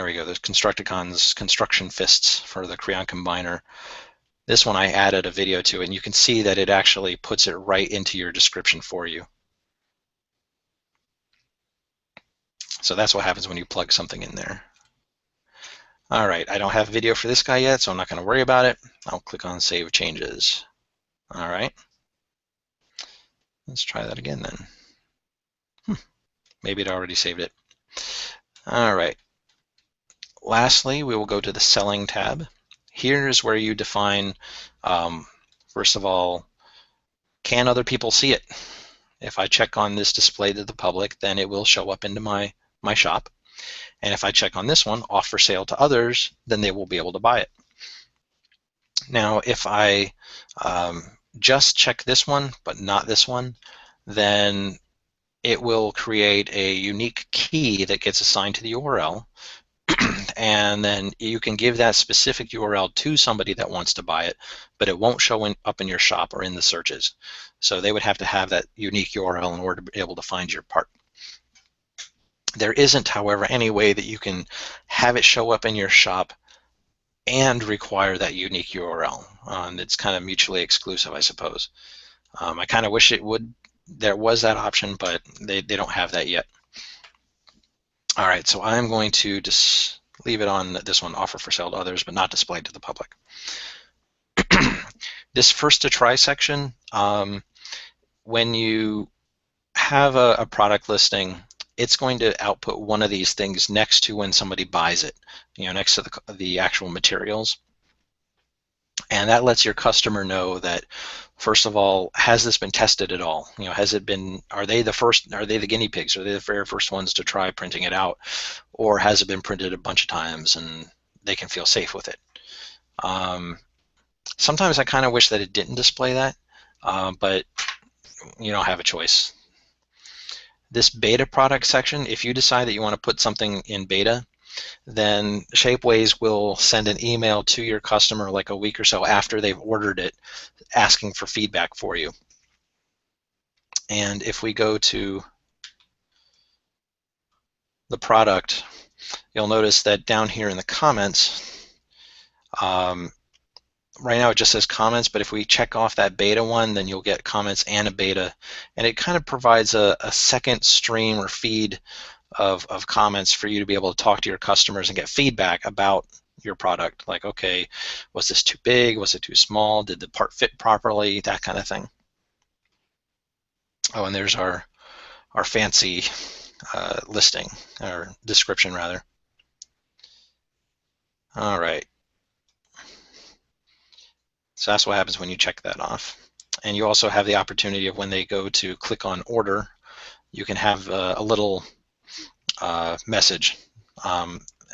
we go. There's Constructicon's Construction Fists for the Crayon Combiner. This one I added a video to, and you can see that it actually puts it right into your description for you. So that's what happens when you plug something in there. All right, I don't have a video for this guy yet, so I'm not going to worry about it. I'll click on Save Changes. All right. Let's try that again then. Maybe it already saved it. All right. Lastly, we will go to the Selling tab. Here's where you define, first of all, can other people see it? If I check on this display to the public, then it will show up into my my shop. And if I check on this one, off for sale to others, then they will be able to buy it. Now, if I just check this one, but not this one, then it will create a unique key that gets assigned to the URL. And then you can give that specific URL to somebody that wants to buy it, but it won't show up in your shop or in the searches. So they would have to have that unique URL in order to be able to find your part. There isn't, however, any way that you can have it show up in your shop and require that unique URL. It's kind of mutually exclusive, I suppose. I kind of wish it would. There was that option, but they don't have that yet. All right, so I'm going to just leave it on this one, offer for sale to others, but not displayed to the public. This first to try section, when you have a product listing, it's going to output one of these things next to when somebody buys it, next to the actual materials. And that lets your customer know that, first of all, has this been tested at all? Has it been, are they the guinea pigs? Are they the very first ones to try printing it out? Or has it been printed a bunch of times and they can feel safe with it? Sometimes I kind of wish that it didn't display that, but you don't have a choice. This beta product section, if you decide that you want to put something in beta, then Shapeways will send an email to your customer like a week or so after they've ordered it, asking for feedback for you. And if we go to the product, you'll notice that down here in the comments, right now it just says comments, but if we check off that beta one, then you'll get comments and a beta, and it kind of provides a second stream or feed of comments for you to be able to talk to your customers and get feedback about your product. Like, okay, was this too big? Was it too small? Did the part fit properly? That kind of thing. Oh, and there's our fancy listing, or description rather. All right. So that's what happens when you check that off. And you also have the opportunity of when they go to click on order, you can have a little message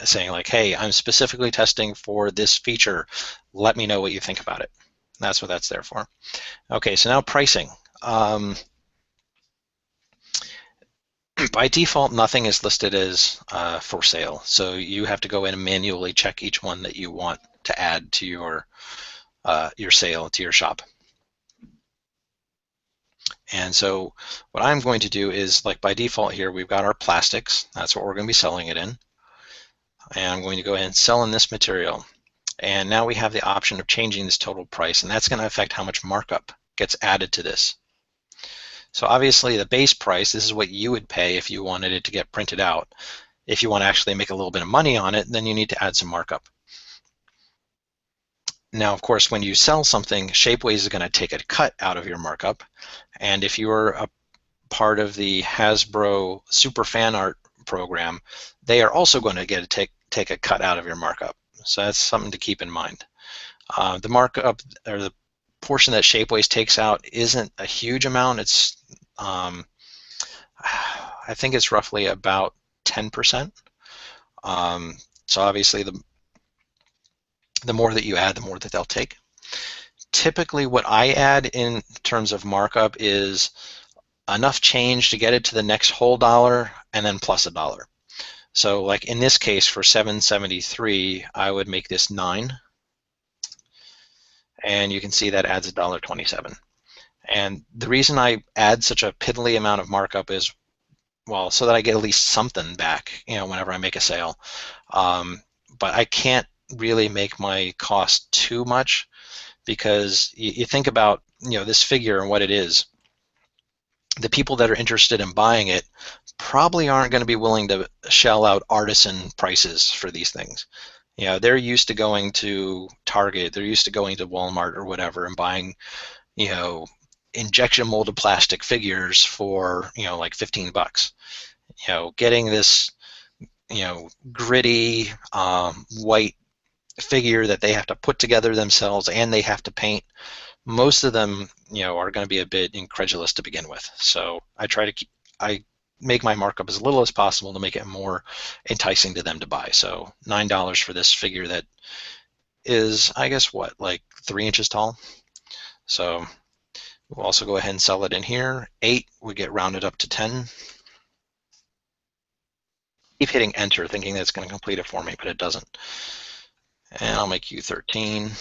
saying like, hey, I'm specifically testing for this feature. Let me know what you think about it. That's what that's there for. Okay, so now pricing. By default, nothing is listed as for sale. So you have to go in and manually check each one that you want to add to your sale, to your shop. And so what I'm going to do is, like by default here, we've got our plastics. That's what we're going to be selling it in. And I'm going to go ahead and sell in this material. And now we have the option of changing this total price, and that's going to affect how much markup gets added to this. So obviously the base price, this is what you would pay if you wanted it to get printed out. If you want to actually make a little bit of money on it, then you need to add some markup. Now, of course, when you sell something, Shapeways is going to take a cut out of your markup. And if you're a part of the Hasbro Super Fan Art program, they are also going to take a cut out of your markup. So that's something to keep in mind. The markup, or the portion that Shapeways takes out, isn't a huge amount. It's I think it's roughly about 10%. So obviously the more that you add, the more that they'll take. Typically what I add in terms of markup is enough change to get it to the next whole dollar and then plus $1. So like in this case for $7.73, I would make this 9. And you can see that adds $1.27. And the reason I add such a piddly amount of markup is, well, so that I get at least something back, whenever I make a sale. But I can't really make my cost too much, because you think about this figure and what it is. The people that are interested in buying it probably aren't going to be willing to shell out artisan prices for these things. They're used to going to Target, they're used to going to Walmart or whatever and buying, injection molded plastic figures for, like $15. Getting this, gritty white figure that they have to put together themselves and they have to paint, most of them, are going to be a bit incredulous to begin with. So I make my markup as little as possible to make it more enticing to them to buy. So $9 for this figure that is, I guess, what, like 3 inches tall. So we'll also go ahead and sell it in here. 8 would get rounded up to 10. Keep hitting enter thinking that's going to complete it for me, but it doesn't. And I'll make you 13.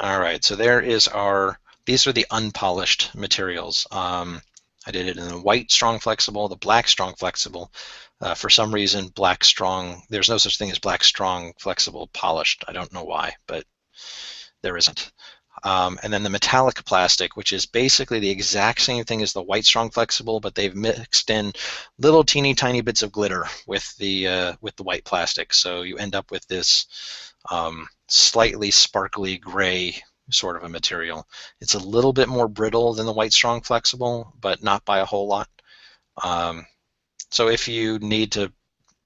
All right, so there is these are the unpolished materials. I did it in the white strong flexible, the black strong flexible. For some reason, black strong, there's no such thing as black strong flexible polished. I don't know why, but there isn't. And then the metallic plastic, which is basically the exact same thing as the white strong flexible, but they've mixed in little teeny tiny bits of glitter with the white plastic. So you end up with this slightly sparkly gray sort of a material. It's a little bit more brittle than the white strong flexible, but not by a whole lot. So if you need to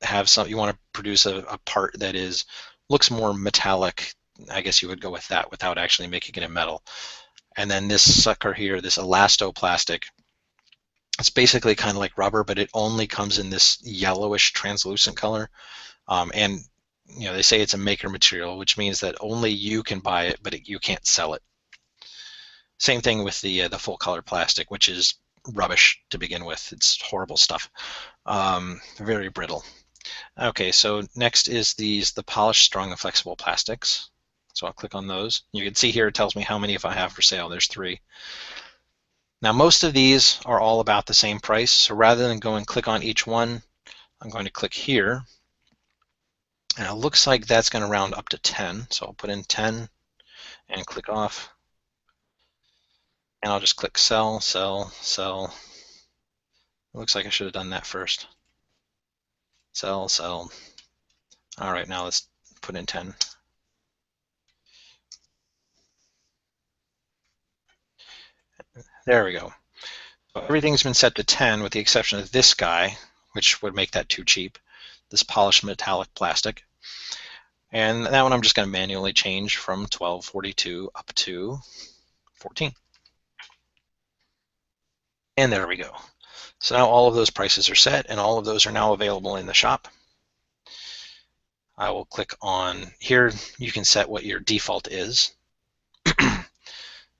have you want to produce a part that looks more metallic, I guess you would go with that without actually making it in metal. And then this sucker here, this elastoplastic, it's basically kind of like rubber, but it only comes in this yellowish translucent color. And they say it's a maker material, which means that only you can buy it, but you can't sell it. Same thing with the full color plastic, which is rubbish to begin with. It's horrible stuff. Very brittle. Okay, so next is the polished, strong, and flexible plastics. So I'll click on those. You can see here it tells me how many if I have for sale. There's 3. Now most of these are all about the same price. So rather than go and click on each one, I'm going to click here. And it looks like that's going to round up to 10. So I'll put in 10 and click off. And I'll just click sell, sell, sell. It looks like I should have done that first. Sell, sell. All right, now let's put in 10. There we go. So everything's been set to 10 with the exception of this guy, which would make that too cheap, this polished metallic plastic. And that one I'm just going to manually change from 1242 up to 14. And there we go. So now all of those prices are set and all of those are now available in the shop. I will click on here. You can set what your default is.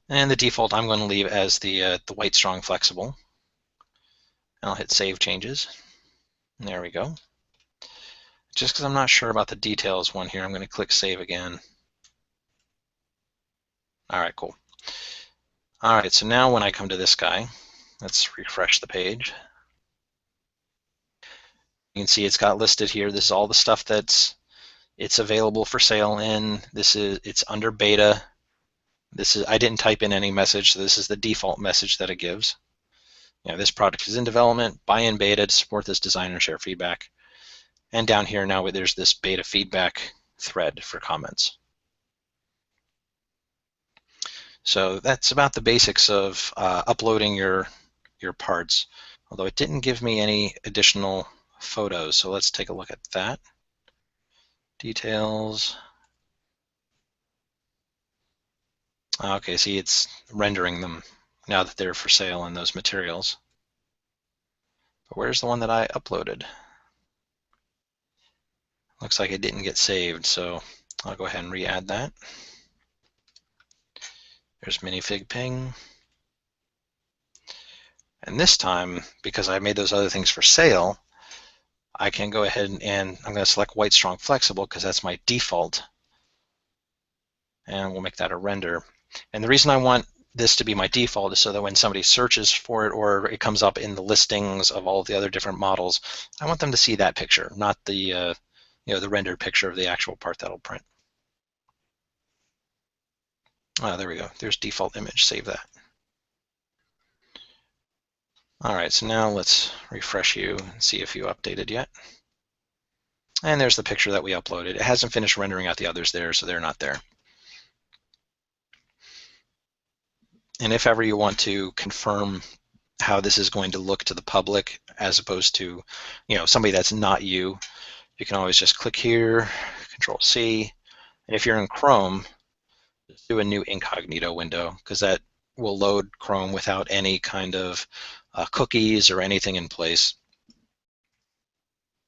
And the default I'm going to leave as the white strong flexible. I'll hit save changes. And there we go. Just because I'm not sure about the details one here, I'm going to click save again. All right, cool. All right, so now when I come to this guy, let's refresh the page. You can see it's got listed here. This is all the stuff it's available for sale in. It's under beta. I didn't type in any message, so this is the default message that it gives. This product is in development, buy in beta to support this design and share feedback. And down here now there's this beta feedback thread for comments. So that's about the basics of uploading your parts, although it didn't give me any additional photos. So let's take a look at that. Details. Okay, see, it's rendering them now that they're for sale in those materials. But where's the one that I uploaded? Looks like it didn't get saved, so I'll go ahead and re-add that. There's minifig ping. And this time, because I made those other things for sale, I can go ahead and I'm going to select white strong flexible because that's my default. And we'll make that a render. And the reason I want this to be my default is so that when somebody searches for it or it comes up in the listings of all the other different models, I want them to see that picture, not the the rendered picture of the actual part that'll print. There we go. There's default image. Save that. All right, so now let's refresh you and see if you updated yet. And there's the picture that we uploaded. It hasn't finished rendering out the others there, so they're not there. And if ever you want to confirm how this is going to look to the public as opposed to somebody that's not you, you can always just click here, Control C, and if you're in Chrome, just do a new incognito window because that will load Chrome without any kind of cookies or anything in place.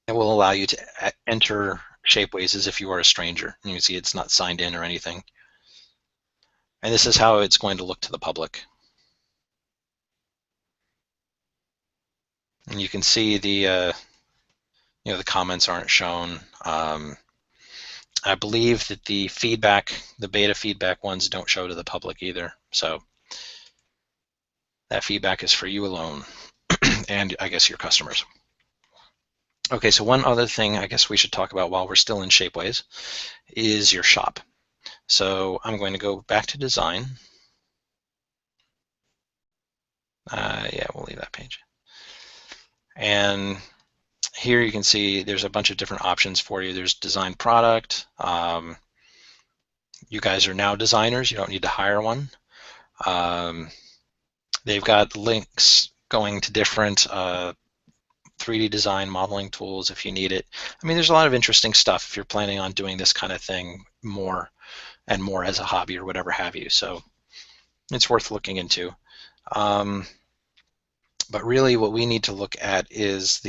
It will allow you to enter Shapeways as if you are a stranger. You can see it's not signed in or anything. And this is how it's going to look to the public. And you can see the comments aren't shown. I believe that the beta feedback ones don't show to the public either. So that feedback is for you alone and I guess your customers. Okay, so one other thing I guess we should talk about while we're still in Shapeways is your shop. So I'm going to go back to design. Yeah, we'll leave that page. And here you can see there's a bunch of different options for you. There's design product. You guys are now designers. You don't need to hire one. They've got links going to different 3D design modeling tools if you need it. I mean, there's a lot of interesting stuff if you're planning on doing this kind of thing more and more as a hobby or whatever have you. So it's worth looking into. But really what we need to look at is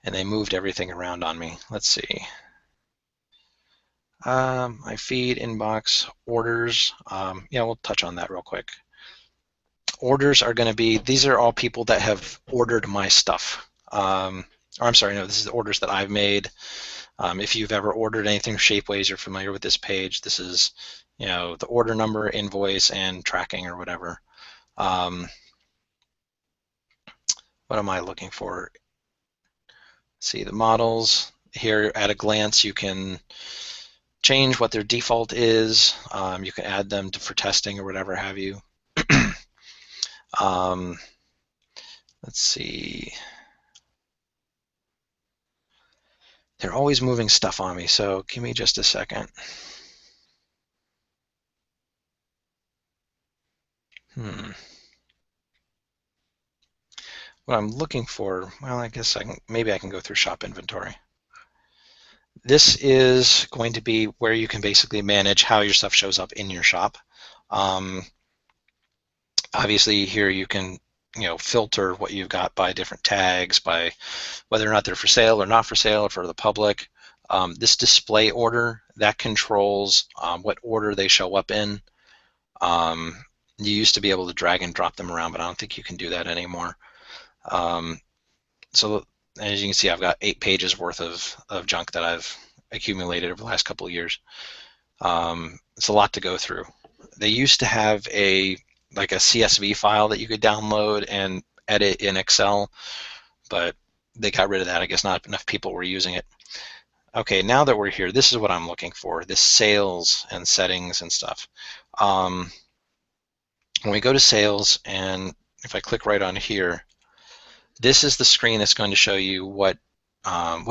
and they moved everything around on me. Let's see. My feed, inbox, orders. Yeah, we'll touch on that real quick. Orders are going to be, these are all people that have ordered my stuff. Or I'm sorry, no, this is the orders that I've made. If you've ever ordered anything from Shapeways, you're familiar with this page. This is, the order number, invoice, and tracking or whatever. What am I looking for? See the models here at a glance. You can change what their default is. You can add them for testing or whatever have you. Let's see. They're always moving stuff on me, so give me just a second. What I'm looking for, well, I guess maybe I can go through shop inventory. This is going to be where you can basically manage how your stuff shows up in your shop. Obviously here you can filter what you've got by different tags, by whether or not they're for sale or not for sale or for the public. This display order, that controls what order they show up in. You used to be able to drag and drop them around, but I don't think you can do that anymore. So as you can see, I've got 8 pages worth of junk that I've accumulated over the last couple of years. It's a lot to go through. They used to have like a CSV file that you could download and edit in Excel, but they got rid of that. I guess not enough people were using it. Okay, now that we're here, this is what I'm looking for, this sales and settings and stuff. When we go to sales, and if I click right on here, this is the screen that's going to show you what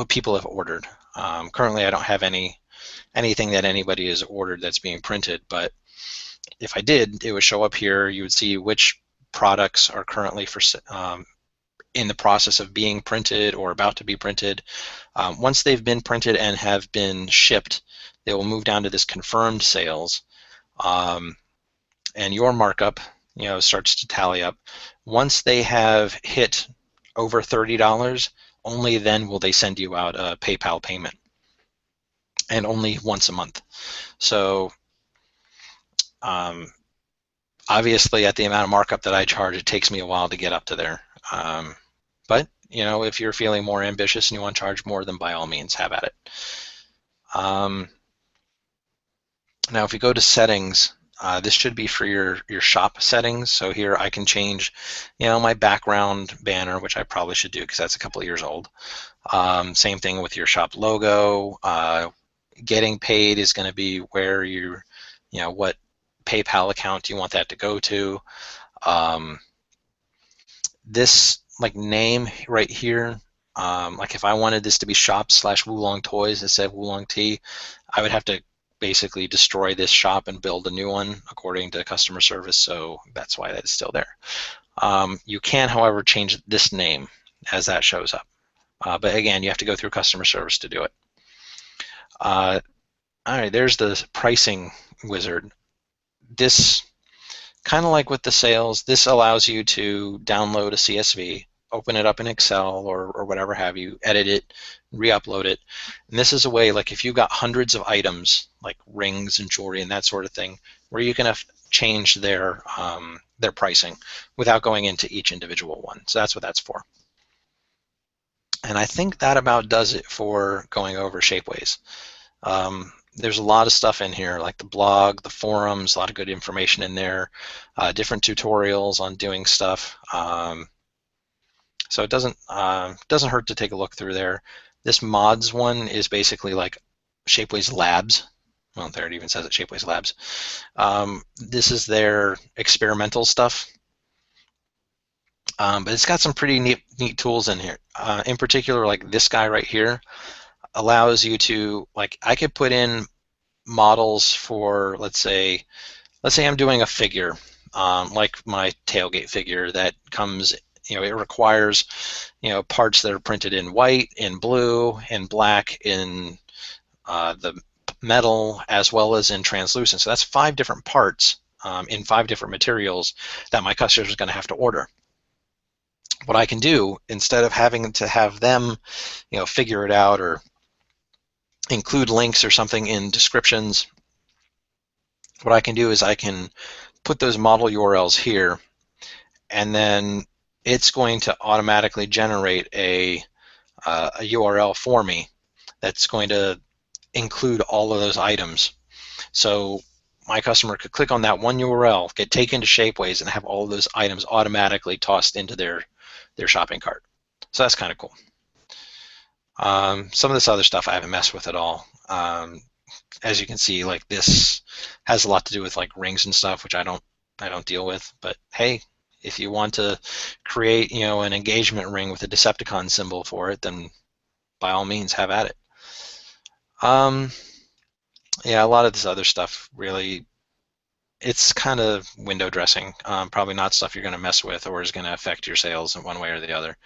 people have ordered. Currently, I don't have anything that anybody has ordered that's being printed, but if I did, it would show up here. You would see which products are currently in the process of being printed or about to be printed. Once they've been printed and have been shipped, they will move down to this confirmed sales, and your markup starts to tally up. Once they have hit over $30, only then will they send you out a PayPal payment, and only once a month. So obviously at the amount of markup that I charge, it takes me a while to get up to there. But if you're feeling more ambitious and you want to charge more, then by all means, have at it. Now if you go to settings, this should be for your shop settings. So here I can change my background banner, which I probably should do because that's a couple of years old. Same thing with your shop logo. Getting paid is going to be where what PayPal account you want that to go to. This name right here, like if I wanted this to be shop/Wulong Toys instead of Wulong Tea, I would have to basically destroy this shop and build a new one according to customer service, so that's why that is still there. You can, however, change this name as that shows up. But again, you have to go through customer service to do it. All right, there's the pricing wizard. This kind of like with the sales, this allows you to download a CSV, open it up in Excel or whatever have you, edit it, re-upload it. And this is a way, like if you've got hundreds of items, like rings and jewelry and that sort of thing, where you can change their pricing without going into each individual one. So that's what that's for. And I think that about does it for going over Shapeways. There's a lot of stuff in here, like the blog, the forums, a lot of good information in there, different tutorials on doing stuff. So it doesn't hurt to take a look through there. This mods one is basically like Shapeways Labs. Well, there it even says it, Shapeways Labs. This is their experimental stuff. But it's got some pretty neat tools in here. In particular, like this guy right here allows you to, like, I could put in models for, let's say I'm doing a figure, like my tailgate figure that comes, it requires, parts that are printed in white, in blue, in black, in the metal, as well as in translucent. So that's 5 different parts in 5 different materials that my customer is going to have to order. What I can do, instead of having to have them, figure it out or include links or something in descriptions, what I can do is I can put those model URLs here, and then it's going to automatically generate a URL for me that's going to include all of those items. So my customer could click on that one URL, get taken to Shapeways, and have all of those items automatically tossed into their shopping cart. So that's kind of cool. Some of this other stuff I haven't messed with at all. As you can see, like this has a lot to do with like rings and stuff, which I don't deal with. But hey, if you want to create, an engagement ring with a Decepticon symbol for it, then by all means, have at it. Yeah, a lot of this other stuff really, it's kind of window dressing. Probably not stuff you're going to mess with or is going to affect your sales in one way or the other.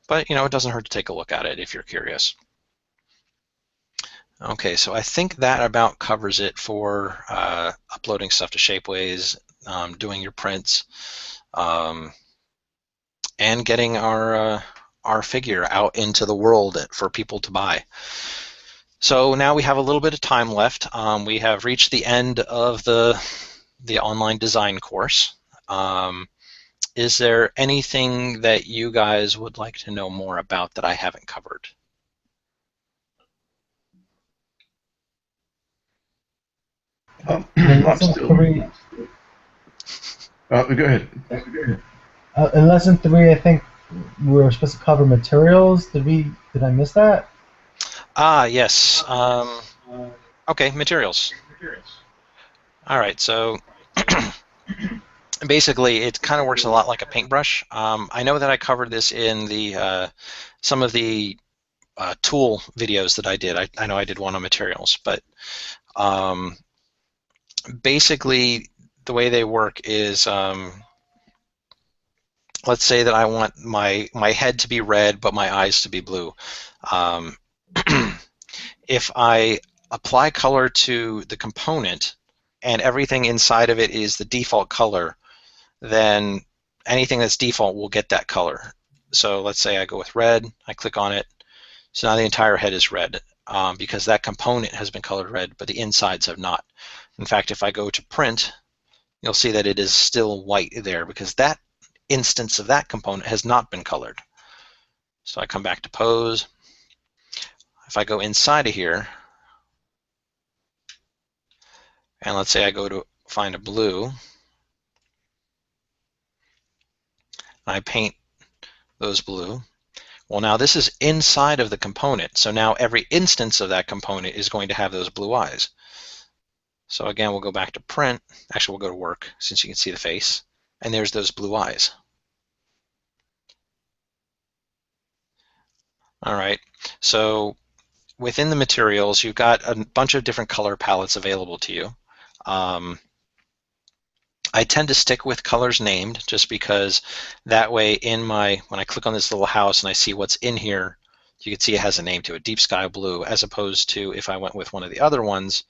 But it doesn't hurt to take a look at it if you're curious. Okay, so I think that about covers it for uploading stuff to Shapeways, doing your prints, and getting our figure out into the world for people to buy. So now we have a little bit of time left. We have reached the end of the online design course. Is there anything that you guys would like to know more about that I haven't covered? I'm still. Go ahead. In lesson 3, I think we were supposed to cover materials. Did I miss that? Yes. Okay, materials. All right, so basically it kind of works a lot like a paintbrush. I know that I covered this in the some of the tool videos that I did. I know I did one on materials, but basically the way they work is, let's say that I want my head to be red but my eyes to be blue. If I apply color to the component and everything inside of it is the default color, then anything that's default will get that color. So let's say I go with red, I click on it, so now the entire head is red because that component has been colored red, but the insides have not. In fact, if I go to print, you'll see that it is still white there because that instance of that component has not been colored. So I come back to pose. If I go inside of here, and let's say I go to find a blue, I paint those blue. Well, now this is inside of the component, so now every instance of that component is going to have those blue eyes. So again, we'll go back to print. Actually, we'll go to work since you can see the face, and there's those blue eyes. All right, so within the materials, you've got a bunch of different color palettes available to you. I tend to stick with colors named just because that way when I click on this little house and I see what's in here, you can see it has a name to it, deep sky blue, as opposed to if I went with one of the other ones,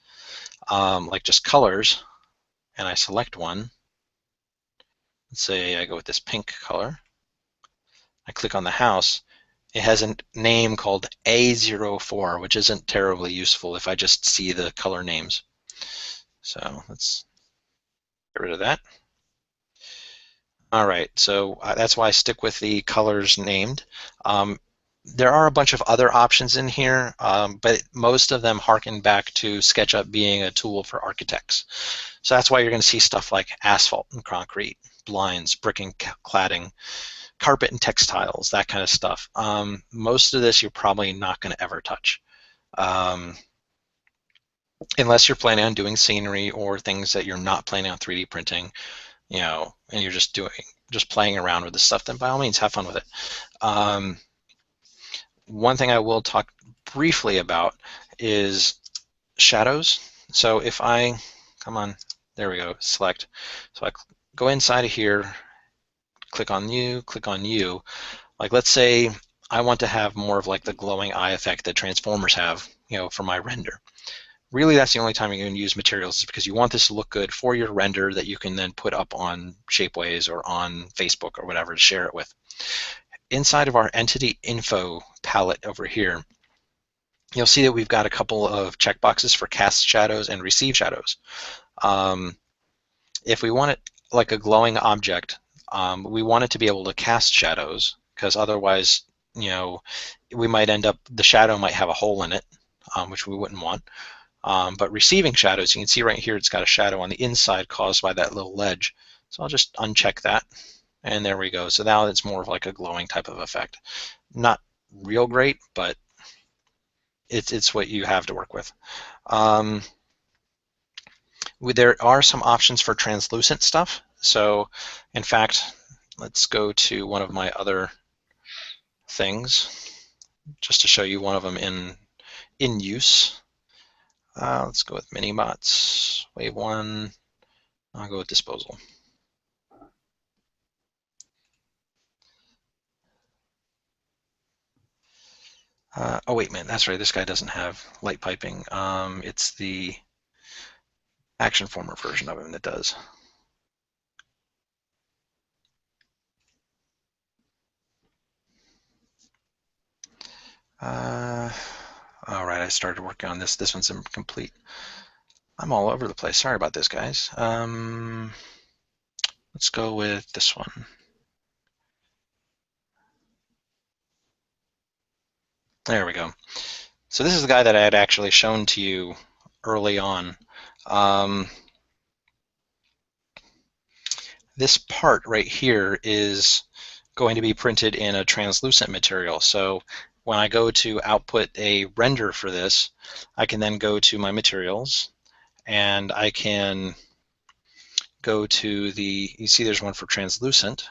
like just colors, and I select one, Let's say I go with this pink color. I click on the house. It has a name called A04, which isn't terribly useful if I just see the color names. So let's get rid of that. All right, so that's why I stick with the colors named. There are a bunch of other options in here, but most of them harken back to SketchUp being a tool for architects. So that's why you're going to see stuff like asphalt and concrete, blinds, brick and cladding, carpet and textiles, that kind of stuff. Most of this you're probably not going to ever touch. Um, Unless you're planning on doing scenery or things that you're not planning on 3D printing, and you're just playing around with this stuff, then by all means have fun with it. One thing I will talk briefly about is shadows. So if I, come on, there we go, select. So I go inside of here, click on you. Like let's say I want to have more of like the glowing eye effect that transformers have, for my render. Really, that's the only time you're going to use materials is because you want this to look good for your render that you can then put up on Shapeways or on Facebook or whatever to share it with. Inside of our entity info palette over here, you'll see that we've got a couple of checkboxes for cast shadows and receive shadows. If we want it like a glowing object, we want it to be able to cast shadows because otherwise, we might end up, the shadow might have a hole in it, which we wouldn't want. But receiving shadows, you can see right here it's got a shadow on the inside caused by that little ledge. So I'll just uncheck that, and there we go. So now it's more of like a glowing type of effect. Not real great, but it's what you have to work with. There are some options for translucent stuff. So in fact, let's go to one of my other things just to show you one of them in use. Let's go with Minibots, Wave 1. I'll go with Disposal. Oh wait, man, that's right. This guy doesn't have light piping. It's the Action Former version of him that does. All right, I started working on this. This one's incomplete. I'm all over the place. Sorry about this, guys. Let's go with this one. There we go. So this is the guy that I had actually shown to you early on. This part right here is going to be printed in a translucent material. So when I go to output a render for this, I can then go to my materials and I can go to you see there's one for translucent.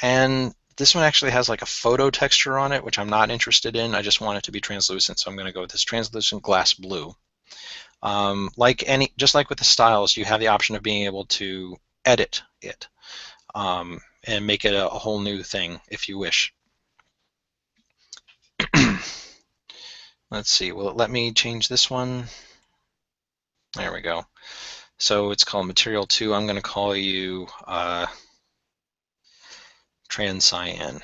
And this one actually has like a photo texture on it, which I'm not interested in. I just want it to be translucent, so I'm going to go with this translucent glass blue. Just like with the styles, you have the option of being able to edit it and make it a whole new thing if you wish. Let's see, will it let me change this one? There we go. So it's called Material 2. I'm going to call you Trans Cyan.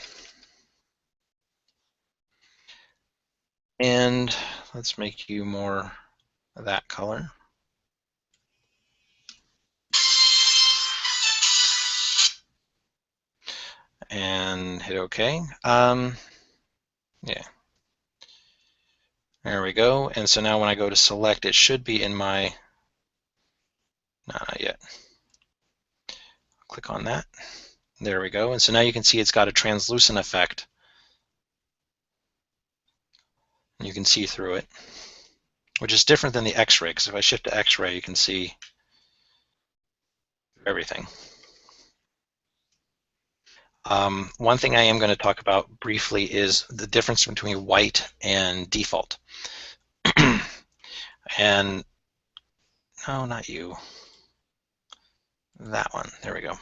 And let's make you more that color. And hit OK. Yeah. There we go. And so now when I go to select, it should be in my, no, not yet. Click on that. There we go. And so now you can see it's got a translucent effect. And you can see through it, which is different than the X-ray, because if I shift to X-ray, you can see everything. One thing I am going to talk about briefly is the difference between white and default. And no, not you. That one. There we go.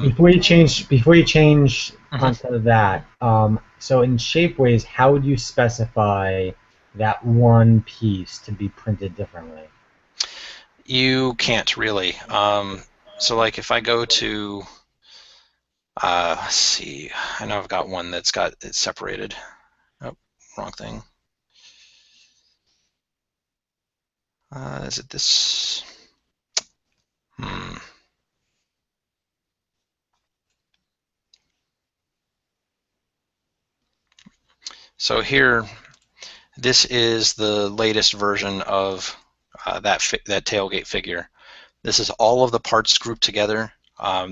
Before you change onto that, so in Shapeways, how would you specify that one piece to be printed differently? You can't really. So like if I go to, let's see, I know I've got one that's got it separated. Oh, wrong thing. Is it this? Hmm. So here, this is the latest version of that tailgate figure. This is all of the parts grouped together.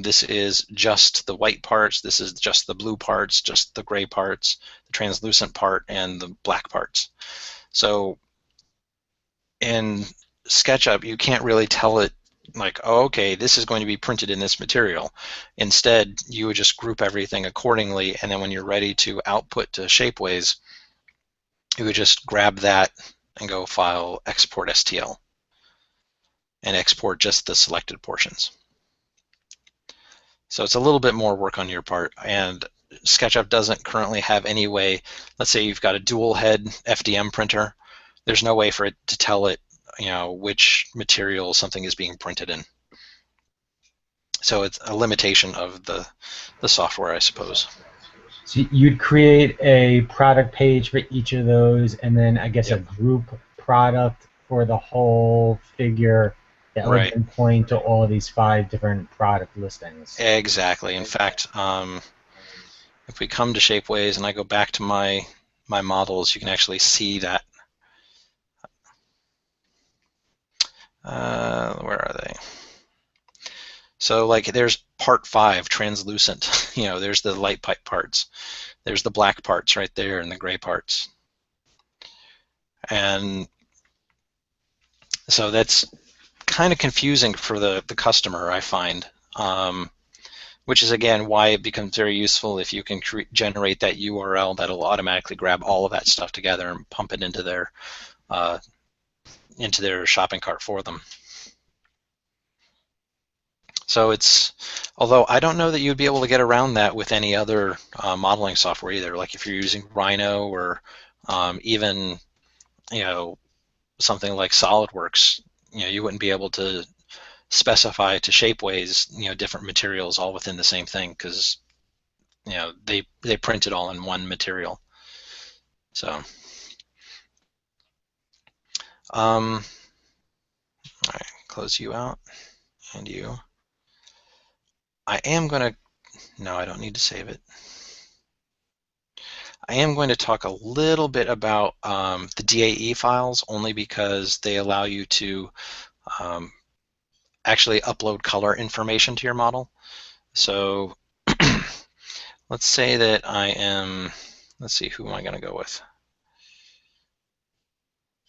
This is just the white parts. This is just the blue parts, just the gray parts, the translucent part, and the black parts. So in SketchUp, you can't really tell it like, oh, okay, this is going to be printed in this material. Instead, you would just group everything accordingly, and then when you're ready to output to Shapeways, you would just grab that and go File, Export STL, and export just the selected portions. So it's a little bit more work on your part, and SketchUp doesn't currently have any way. Let's say you've got a dual head FDM printer. There's no way for it to tell it, which material something is being printed in. So it's a limitation of the software, I suppose. So you'd create a product page for each of those, and then I guess a Yep. group product for the whole figure that would Right. then point to all of these 5 different product listings. Exactly. In fact, if we come to Shapeways and I go back to my models, you can actually see that. Where are they? So like there's part 5, translucent. There's the light pipe parts. There's the black parts right there and the gray parts. And so that's kind of confusing for the customer, I find. Which is again why it becomes very useful if you can generate that URL that'll automatically grab all of that stuff together and pump it into their shopping cart for them. So although I don't know that you'd be able to get around that with any other modeling software either. Like if you're using Rhino or even something like SolidWorks, you wouldn't be able to specify to Shapeways different materials all within the same thing because they print it all in one material. So all right, close you out and you. I am going to, no, I don't need to save it. I am going to talk a little bit about the DAE files only because they allow you to actually upload color information to your model. So let's say that let's see, who am I going to go with?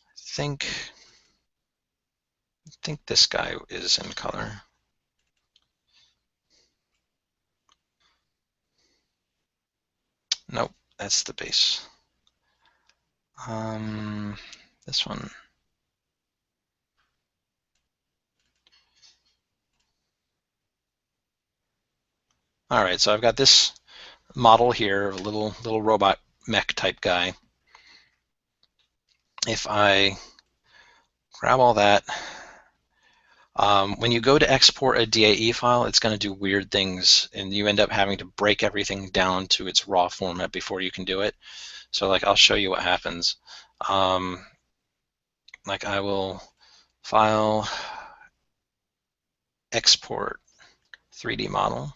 I think this guy is in color. Nope, that's the base. This one. All right, so I've got this model here, a little robot mech type guy. If I grab all that, when you go to export a DAE file, it's going to do weird things, and you end up having to break everything down to its raw format before you can do it. So like I'll show you what happens. Like I will file, export 3D model.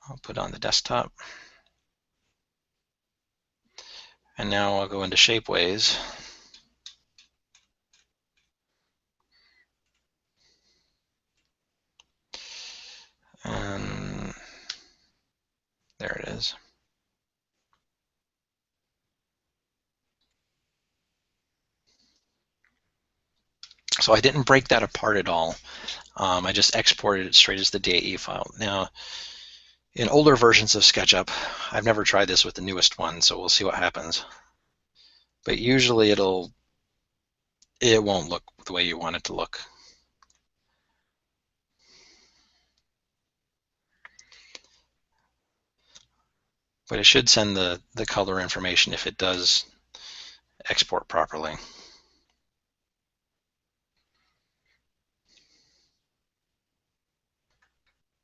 I'll put it on the desktop. And now I'll go into Shapeways. And there it is. So I didn't break that apart at all. I just exported it straight as the DAE file. Now, in older versions of SketchUp, I've never tried this with the newest one, so we'll see what happens. But usually it won't look the way you want it to look. But it should send the color information if it does export properly.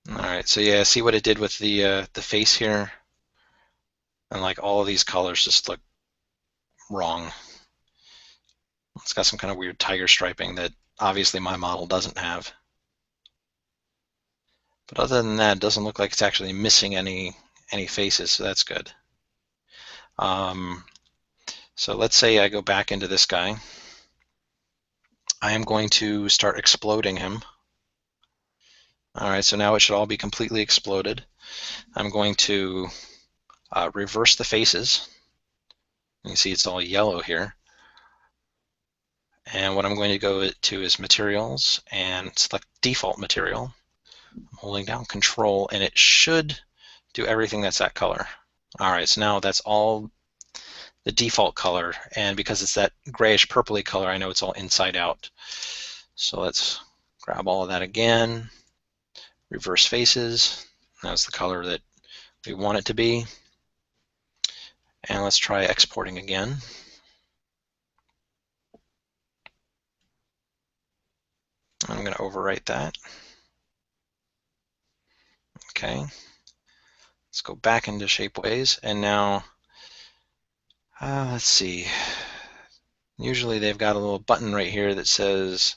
All right, so yeah, see what it did with the face here, and like all of these colors just look wrong. It's got some kind of weird tiger striping that obviously my model doesn't have. But other than that, it doesn't look like it's actually missing any faces, so that's good. Um, so let's say I go back into this guy. I am going to start exploding him. All right, so now it should all be completely exploded. I'm going to reverse the faces. You can see it's all yellow here. And what I'm going to go to is materials and select default material. I'm holding down control and it should do everything that's that color. All right, so now that's all the default color, and because it's that grayish purpley color, I know it's all inside out. So let's grab all of that again, reverse faces. That's the color that we want it to be. And let's try exporting again. I'm going to overwrite that. Okay, let's go back into Shapeways, and now let's see. Usually they've got a little button right here that says,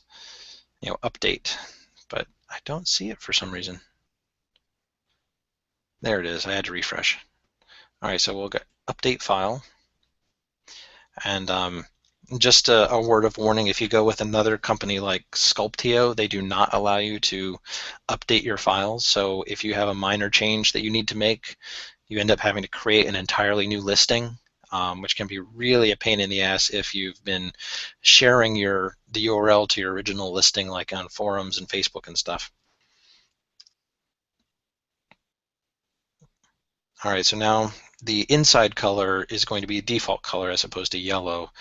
update, but I don't see it for some reason. There it is. I had to refresh. All right, so we'll get update file. And just a word of warning, if you go with another company like Sculptio, they do not allow you to update your files. So if you have a minor change that you need to make, you end up having to create an entirely new listing, which can be really a pain in the ass if you've been sharing the URL to your original listing, like on forums and Facebook and stuff. All right, so now the inside color is going to be default color as opposed to yellow.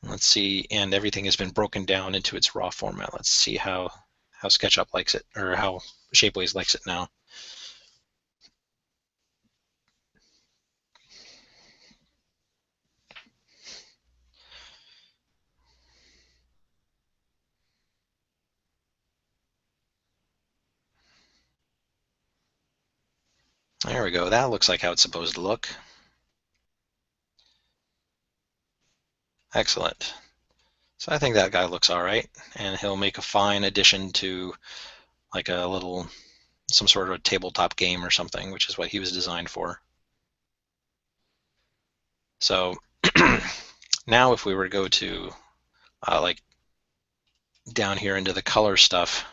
Let's see, and everything has been broken down into its raw format. Let's see how Sketchup likes it, or how Shapeways likes it now. There we go. That looks like how it's supposed to look. Excellent. So I think that guy looks all right, and he'll make a fine addition to like some sort of a tabletop game or something, which is what he was designed for. So now if we were to go to like down here into the color stuff,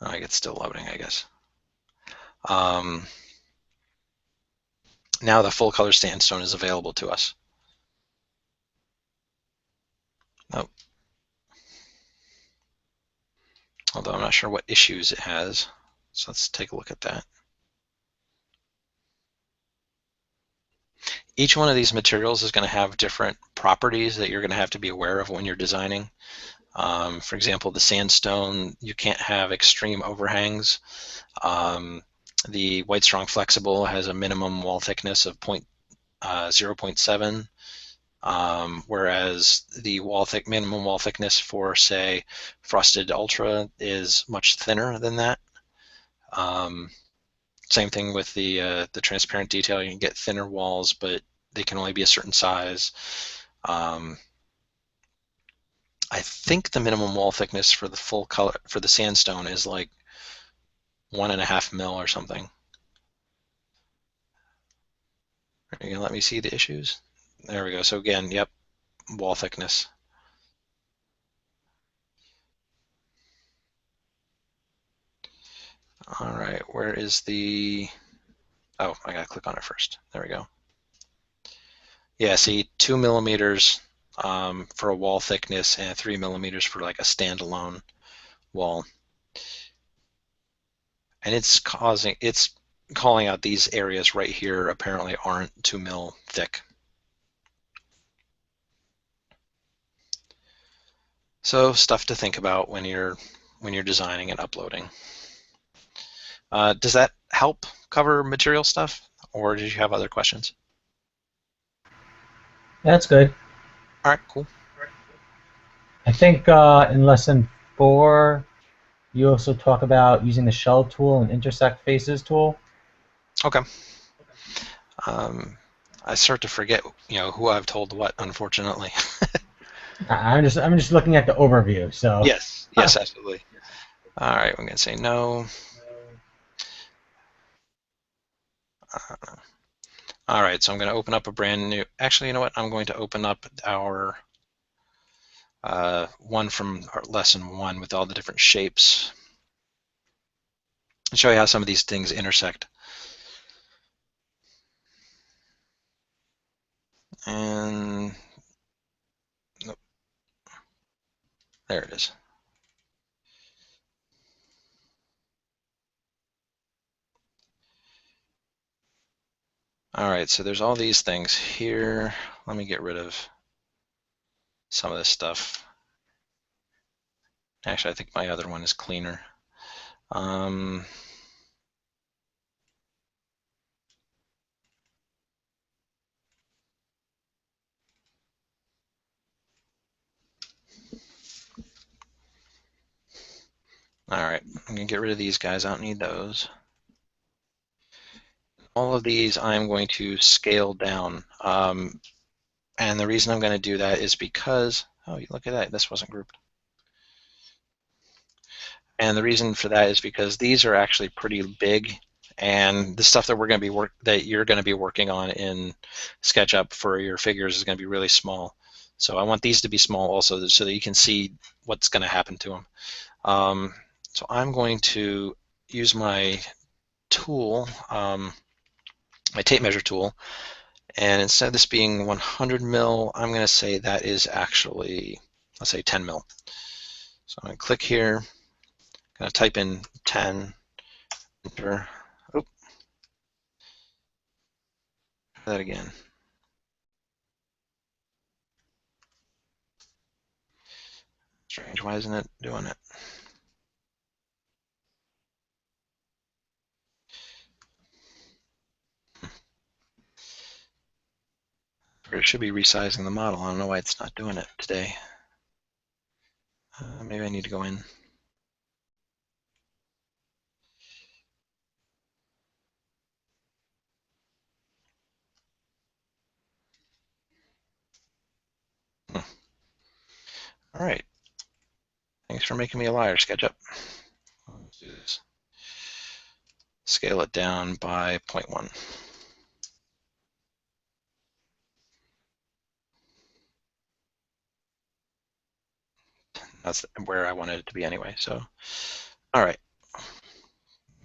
it's still loading, I guess. Now the full color sandstone is available to us. Oh, although I'm not sure what issues it has. So let's take a look at that. Each one of these materials is going to have different properties that you're going to have to be aware of when you're designing. For example, the sandstone, you can't have extreme overhangs. The White Strong Flexible has a minimum wall thickness of 0.7, whereas the minimum wall thickness for, say, Frosted Ultra is much thinner than that. Same thing with the transparent detail. You can get thinner walls, but they can only be a certain size. I think the minimum wall thickness for the full color for the sandstone is like 1.5 mil or something. Are you gonna let me see the issues? There we go. So again, yep, wall thickness. All right, where is the? Oh, I gotta click on it first. There we go. Yeah, see, 2 millimeters for a wall thickness and 3 millimeters for like a standalone wall. And it's calling out these areas right here apparently aren't 2 mil thick. So stuff to think about when you're designing and uploading. Does that help cover material stuff, or did you have other questions? That's good. All right, cool. I think in lesson 4, you also talk about using the shell tool and intersect faces tool. Okay. I start to forget, who I've told what, unfortunately. I'm just looking at the overview. So Yes, absolutely. All right, I'm going to say no. Uh, all right, so I'm going to open up a brand new, actually, you know what? I'm going to open up our one from our lesson 1 with all the different shapes and show you how some of these things intersect. And nope, there it is. All right, so there's all these things here. Let me get rid of some of this stuff. Actually, I think my other one is cleaner. Um, all right, I'm going to get rid of these guys. I don't need those. All of these I'm going to scale down. And the reason I'm going to do that is because, oh, look at that, this wasn't grouped. And the reason for that is because these are actually pretty big, and the stuff that you're going to be working on in SketchUp for your figures is going to be really small. So I want these to be small also, so that you can see what's going to happen to them. So I'm going to use my tool, my tape measure tool, and instead of this being 100 mil, I'm going to say that is actually, let's say 10 mil. So I'm going to click here, I'm going to type in 10, enter. Oh, try that again. Strange, why isn't it doing it? Or it should be resizing the model. I don't know why it's not doing it today. Maybe I need to go in. Hmm. All right. Thanks for making me a liar, SketchUp. Let's do this. Scale it down by 0.1. That's where I wanted it to be anyway. So, all right.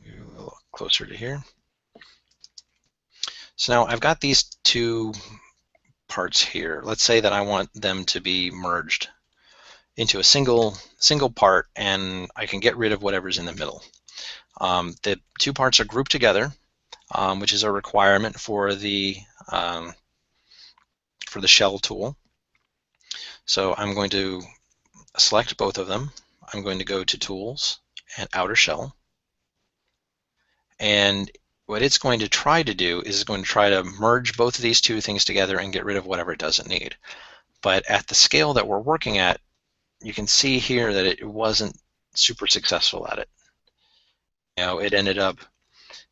Move a little closer to here. So now I've got these two parts here. Let's say that I want them to be merged into a single part, and I can get rid of whatever's in the middle. The two parts are grouped together, which is a requirement for the shell tool. So I'm going to select both of them. I'm going to go to Tools and Outer Shell. And what it's going to try to do is it's going to try to merge both of these two things together and get rid of whatever it doesn't need. But at the scale that we're working at, you can see here that it wasn't super successful at it. It ended up,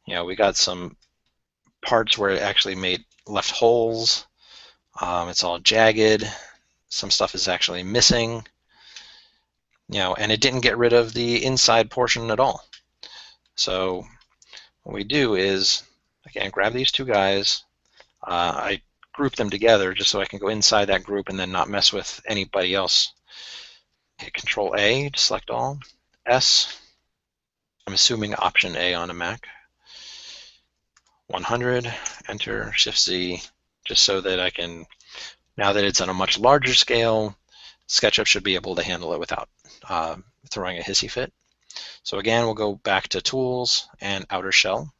we got some parts where it actually left holes. It's all jagged. Some stuff is actually missing. And it didn't get rid of the inside portion at all. So what we do is, again, grab these two guys. I group them together just so I can go inside that group and then not mess with anybody else. Hit Control A to select all. S, I'm assuming Option A on a Mac. 100, enter, Shift Z, just so that I can, now that it's on a much larger scale, SketchUp should be able to handle it without throwing a hissy fit. So again, we'll go back to Tools and Outer Shell.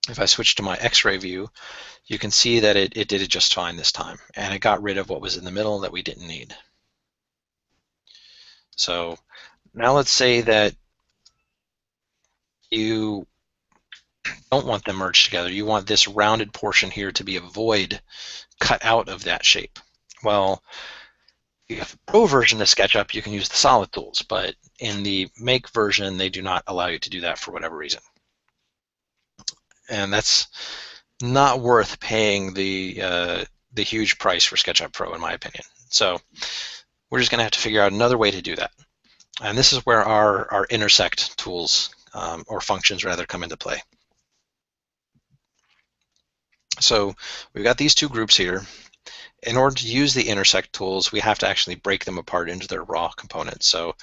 If I switch to my X-ray view, you can see that it did it just fine this time, and it got rid of what was in the middle that we didn't need. So now let's say that you don't want them merged together. You want this rounded portion here to be a void cut out of that shape. Well, you have the Pro version of SketchUp, you can use the solid tools, but in the Make version, they do not allow you to do that for whatever reason. And that's not worth paying the huge price for SketchUp Pro, in my opinion. So we're just going to have to figure out another way to do that. And this is where our intersect tools, or functions rather, come into play. So we've got these two groups here. In order to use the intersect tools, we have to actually break them apart into their raw components. So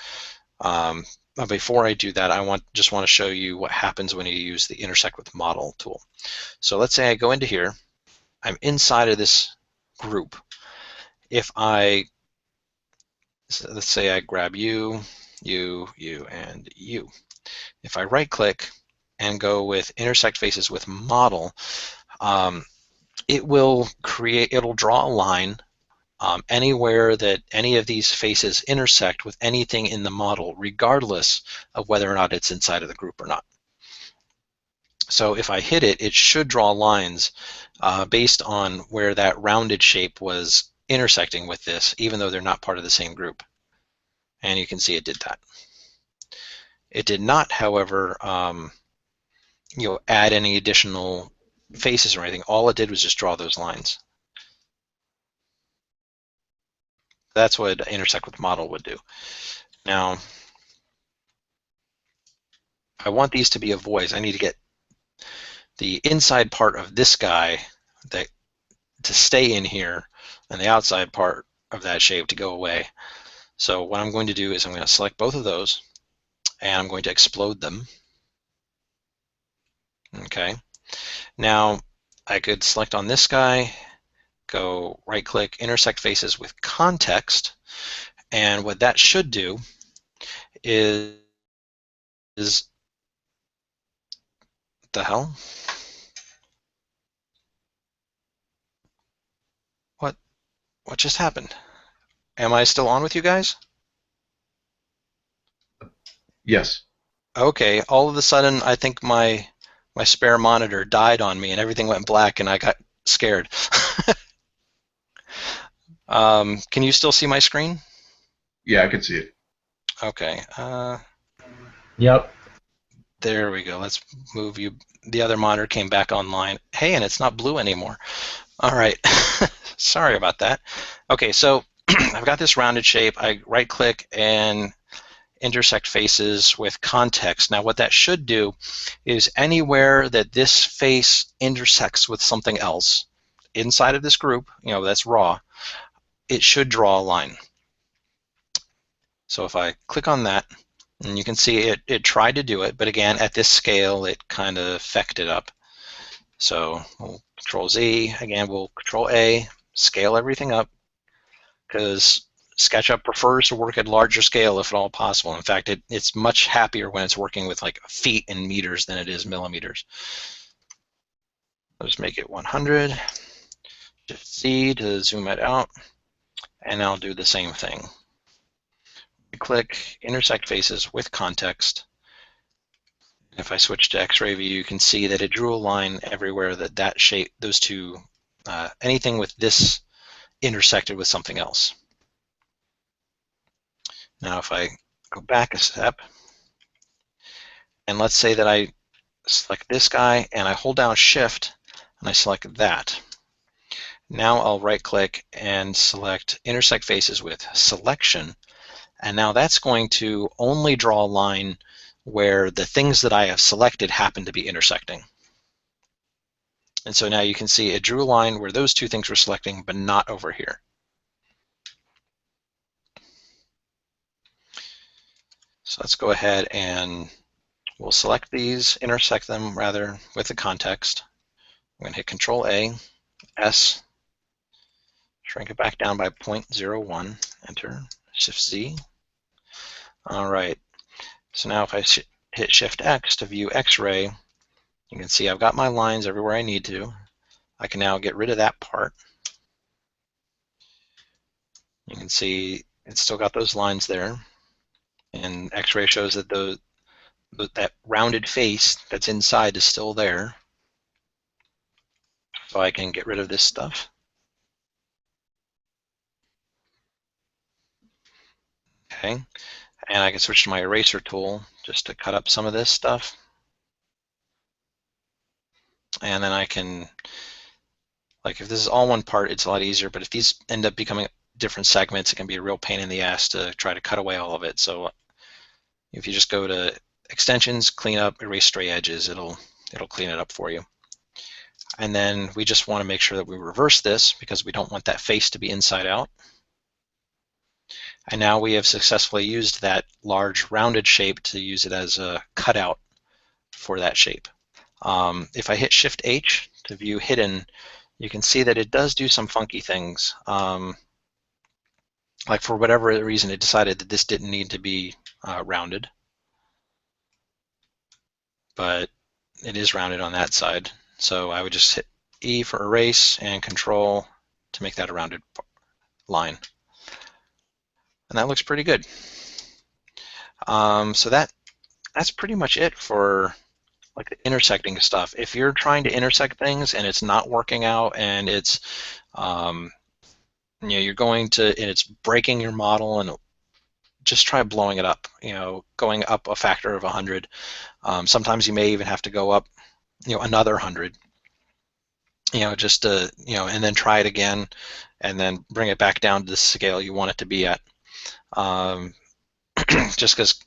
before I do that, I just want to show you what happens when you use the intersect with model tool. So let's say I go into here. I'm inside of this group. If let's say I grab you, and you. If I right click and go with intersect faces with model, it'll draw a line anywhere that any of these faces intersect with anything in the model, regardless of whether or not it's inside of the group or not. So if I hit it, it should draw lines based on where that rounded shape was intersecting with this, even though they're not part of the same group. And you can see it did that. It did not, however, add any additional faces or anything. All it did was just draw those lines. That's what intersect with model would do. Now, I want these to be a voice. I need to get the inside part of this guy to stay in here and the outside part of that shape to go away. So what I'm going to do is I'm going to select both of those and I'm going to explode them. Okay. Now I could select on this guy, go right click, intersect faces with context, and what that should do is the hell? What just happened? Am I still on with you guys? Yes. Okay, all of a sudden I think my spare monitor died on me and everything went black and I got scared. Can you still see my screen? Yeah, I can see it. Okay. Yep. There we go. Let's move you. The other monitor came back online. Hey, and it's not blue anymore. All right. Sorry about that. Okay, so I've got this rounded shape. I right click and intersect faces with context. Now what that should do is anywhere that this face intersects with something else inside of this group, that's raw, it should draw a line. So if I click on that, and you can see it tried to do it, but again, at this scale, it kind of fecked it up. So we'll Control Z, again, we'll Control A, scale everything up, because SketchUp prefers to work at larger scale if at all possible. In fact, it's much happier when it's working with like feet and meters than it is millimeters. I'll just make it 100, Shift Z to zoom it out, and I'll do the same thing. Click intersect faces with context. If I switch to X-ray view, you can see that it drew a line everywhere that shape, those two, anything with this intersected with something else. Now if I go back a step, and let's say that I select this guy and I hold down Shift and I select that. Now I'll right click and select intersect faces with selection, and now that's going to only draw a line where the things that I have selected happen to be intersecting. And so now you can see it drew a line where those two things were selecting, but not over here. So let's go ahead and we'll select these, intersect them rather with the context. I'm going to hit Control A, S, shrink it back down by 0.01, enter, Shift Z. All right, so now if I hit Shift X to view X-ray, you can see I've got my lines everywhere I need to. I can now get rid of that part. You can see it's still got those lines there. And X-ray shows that that rounded face that's inside is still there. So I can get rid of this stuff. Okay, and I can switch to my eraser tool just to cut up some of this stuff. And then I can, like if this is all one part, it's a lot easier, but if these end up becoming different segments, it can be a real pain in the ass to try to cut away all of it. So if you just go to extensions, clean up, erase stray edges, it'll clean it up for you. And then we just want to make sure that we reverse this because we don't want that face to be inside out. And now we have successfully used that large rounded shape to use it as a cutout for that shape. If I hit Shift H to view hidden, you can see that it does do some funky things. Like for whatever reason, it decided that this didn't need to be rounded, but it is rounded on that side. So I would just hit E for erase and Control to make that a rounded line. And that looks pretty good. So that's pretty much it for like the intersecting stuff. If you're trying to intersect things and it's not working out and it's you're going to and it's breaking your model, and just try blowing it up. Going up a factor of 100. Sometimes you may even have to go up another 100. Just to and then try it again, and then bring it back down to the scale you want it to be at. Just because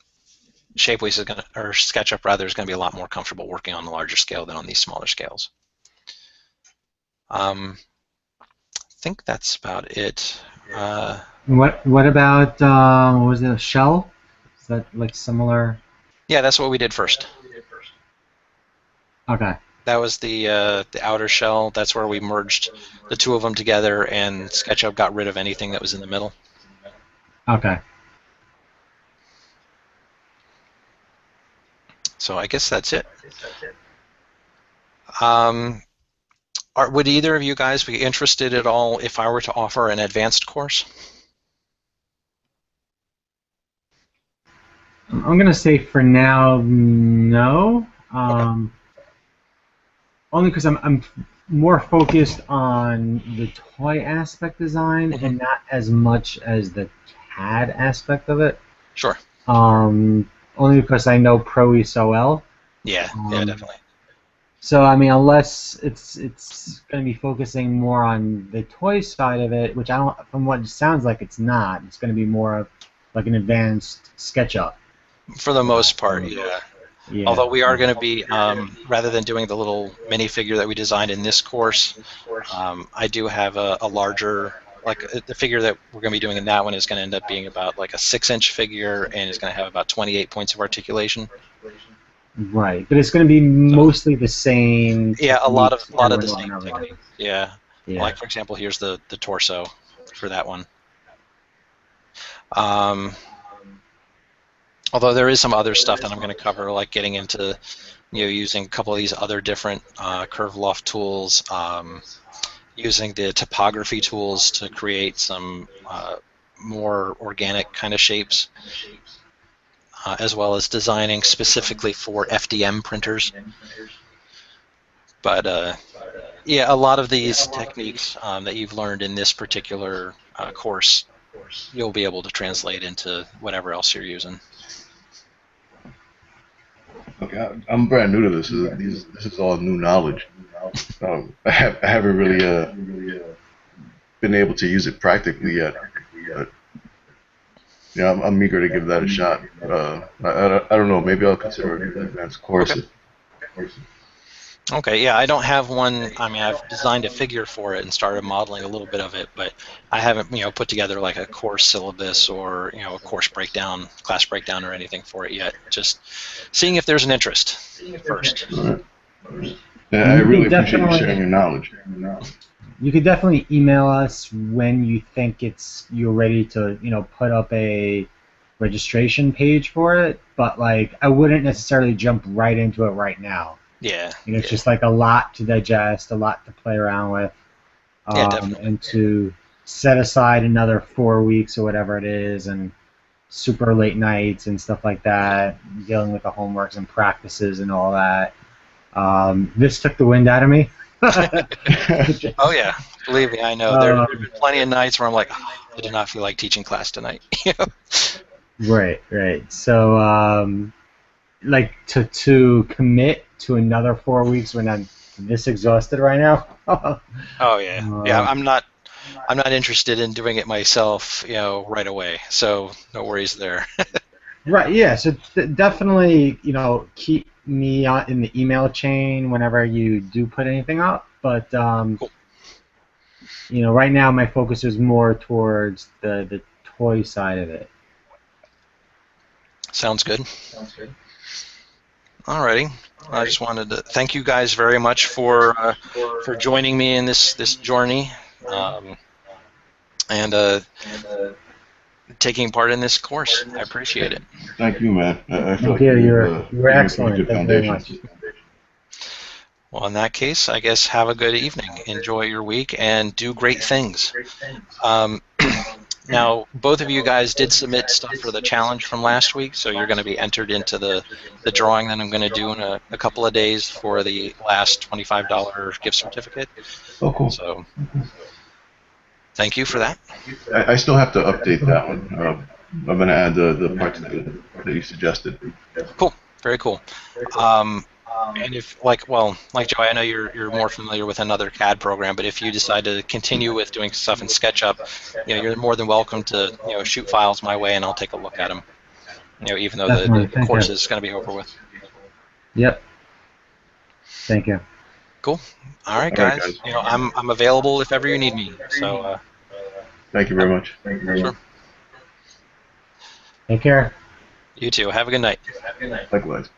Shapeways is going to, or Sketchup rather, is going to be a lot more comfortable working on the larger scale than on these smaller scales. I think that's about it. What about what was it, a shell? Is that like similar? Yeah, that's what we did first. Okay. That was the outer shell. That's where we merged the two of them together, and SketchUp got rid of anything that was in the middle. Okay. So I guess that's it. Would either of you guys be interested at all if I were to offer an advanced course? I'm gonna say for now, no. Okay. Only because I'm more focused on the toy aspect design and not as much as the CAD aspect of it. Sure. Only because I know Pro so well. Yeah, yeah, definitely. So I mean, unless it's going to be focusing more on the toy side of it, which I don't, from what it sounds like, it's not. It's going to be more of like an advanced SketchUp. For the most part, yeah. Yeah. Although we are going to be, rather than doing the little minifigure that we designed in this course, I do have a larger, like the figure that we're going to be doing in that one is going to end up being about like a 6-inch figure, and is going to have about 28 points of articulation. Right, but it's going to be mostly the same. Yeah, a lot of the same techniques. Yeah. Yeah. Like for example, here's the torso for that one. Although there is some other stuff that I'm going to cover, like getting into using a couple of these other different curve loft tools, using the topography tools to create some more organic kind of shapes, as well as designing specifically for FDM printers. But yeah, a lot of these techniques that you've learned in this particular course, you'll be able to translate into whatever else you're using. Okay, I'm brand new to this. This is all new knowledge. I haven't really been able to use it practically yet. But I'm eager to give that a shot. I don't know. Maybe I'll consider an advanced course. Okay, yeah, I don't have one. I mean, I've designed a figure for it and started modeling a little bit of it, but I haven't, put together like a course syllabus or, a course breakdown, class breakdown or anything for it yet. Just seeing if there's an interest first. All right. Yeah, I really appreciate you sharing your knowledge. You could definitely email us when you think you're ready to, put up a registration page for it, but like I wouldn't necessarily jump right into it right now. Yeah. It's just like a lot to digest, a lot to play around with. Yeah, definitely. And to set aside another 4 weeks or whatever it is, and super late nights and stuff like that, dealing with the homeworks and practices and all that. This took the wind out of me. Oh yeah, believe me, I know. There have been plenty of nights where I'm like, oh, I do not feel like teaching class tonight. Right, right. So, like to commit to another 4 weeks when I'm this exhausted right now. Oh yeah, yeah. uh, I'm not interested in doing it myself, right away. So no worries there. right, yeah. So definitely, keep me in the email chain whenever you do put anything up. But Cool. right now my focus is more towards the toy side of it. Sounds good. Alrighty. I just wanted to thank you guys very much for joining me in this journey, um, and taking part in this course. I appreciate it. Thank you, man. I feel Thank like you. you've You were given me a pretty excellent. good Thank you very foundation. much. Well, in that case, I guess have a good evening. Enjoy your week and do great things. Um, Now, both of you guys did submit stuff for the challenge from last week, so you're going to be entered into the drawing that I'm going to do in a couple of days for the last $25 gift certificate. Oh, cool. So thank you for that. I still have to update that one. I'm gonna add the parts that you suggested. Cool. Very cool. Um, and if like Joey, I know you're more familiar with another CAD program, but if you decide to continue with doing stuff in SketchUp, you're more than welcome to shoot files my way, and I'll take a look at them. Even though Definitely. the Thank you. course is going to be over with. Yep. Thank you. Cool. All right, All right, guys. guys. I'm available if ever you need me. So Thank you very have, much. sure. Take care. You too. Have a good night. Likewise.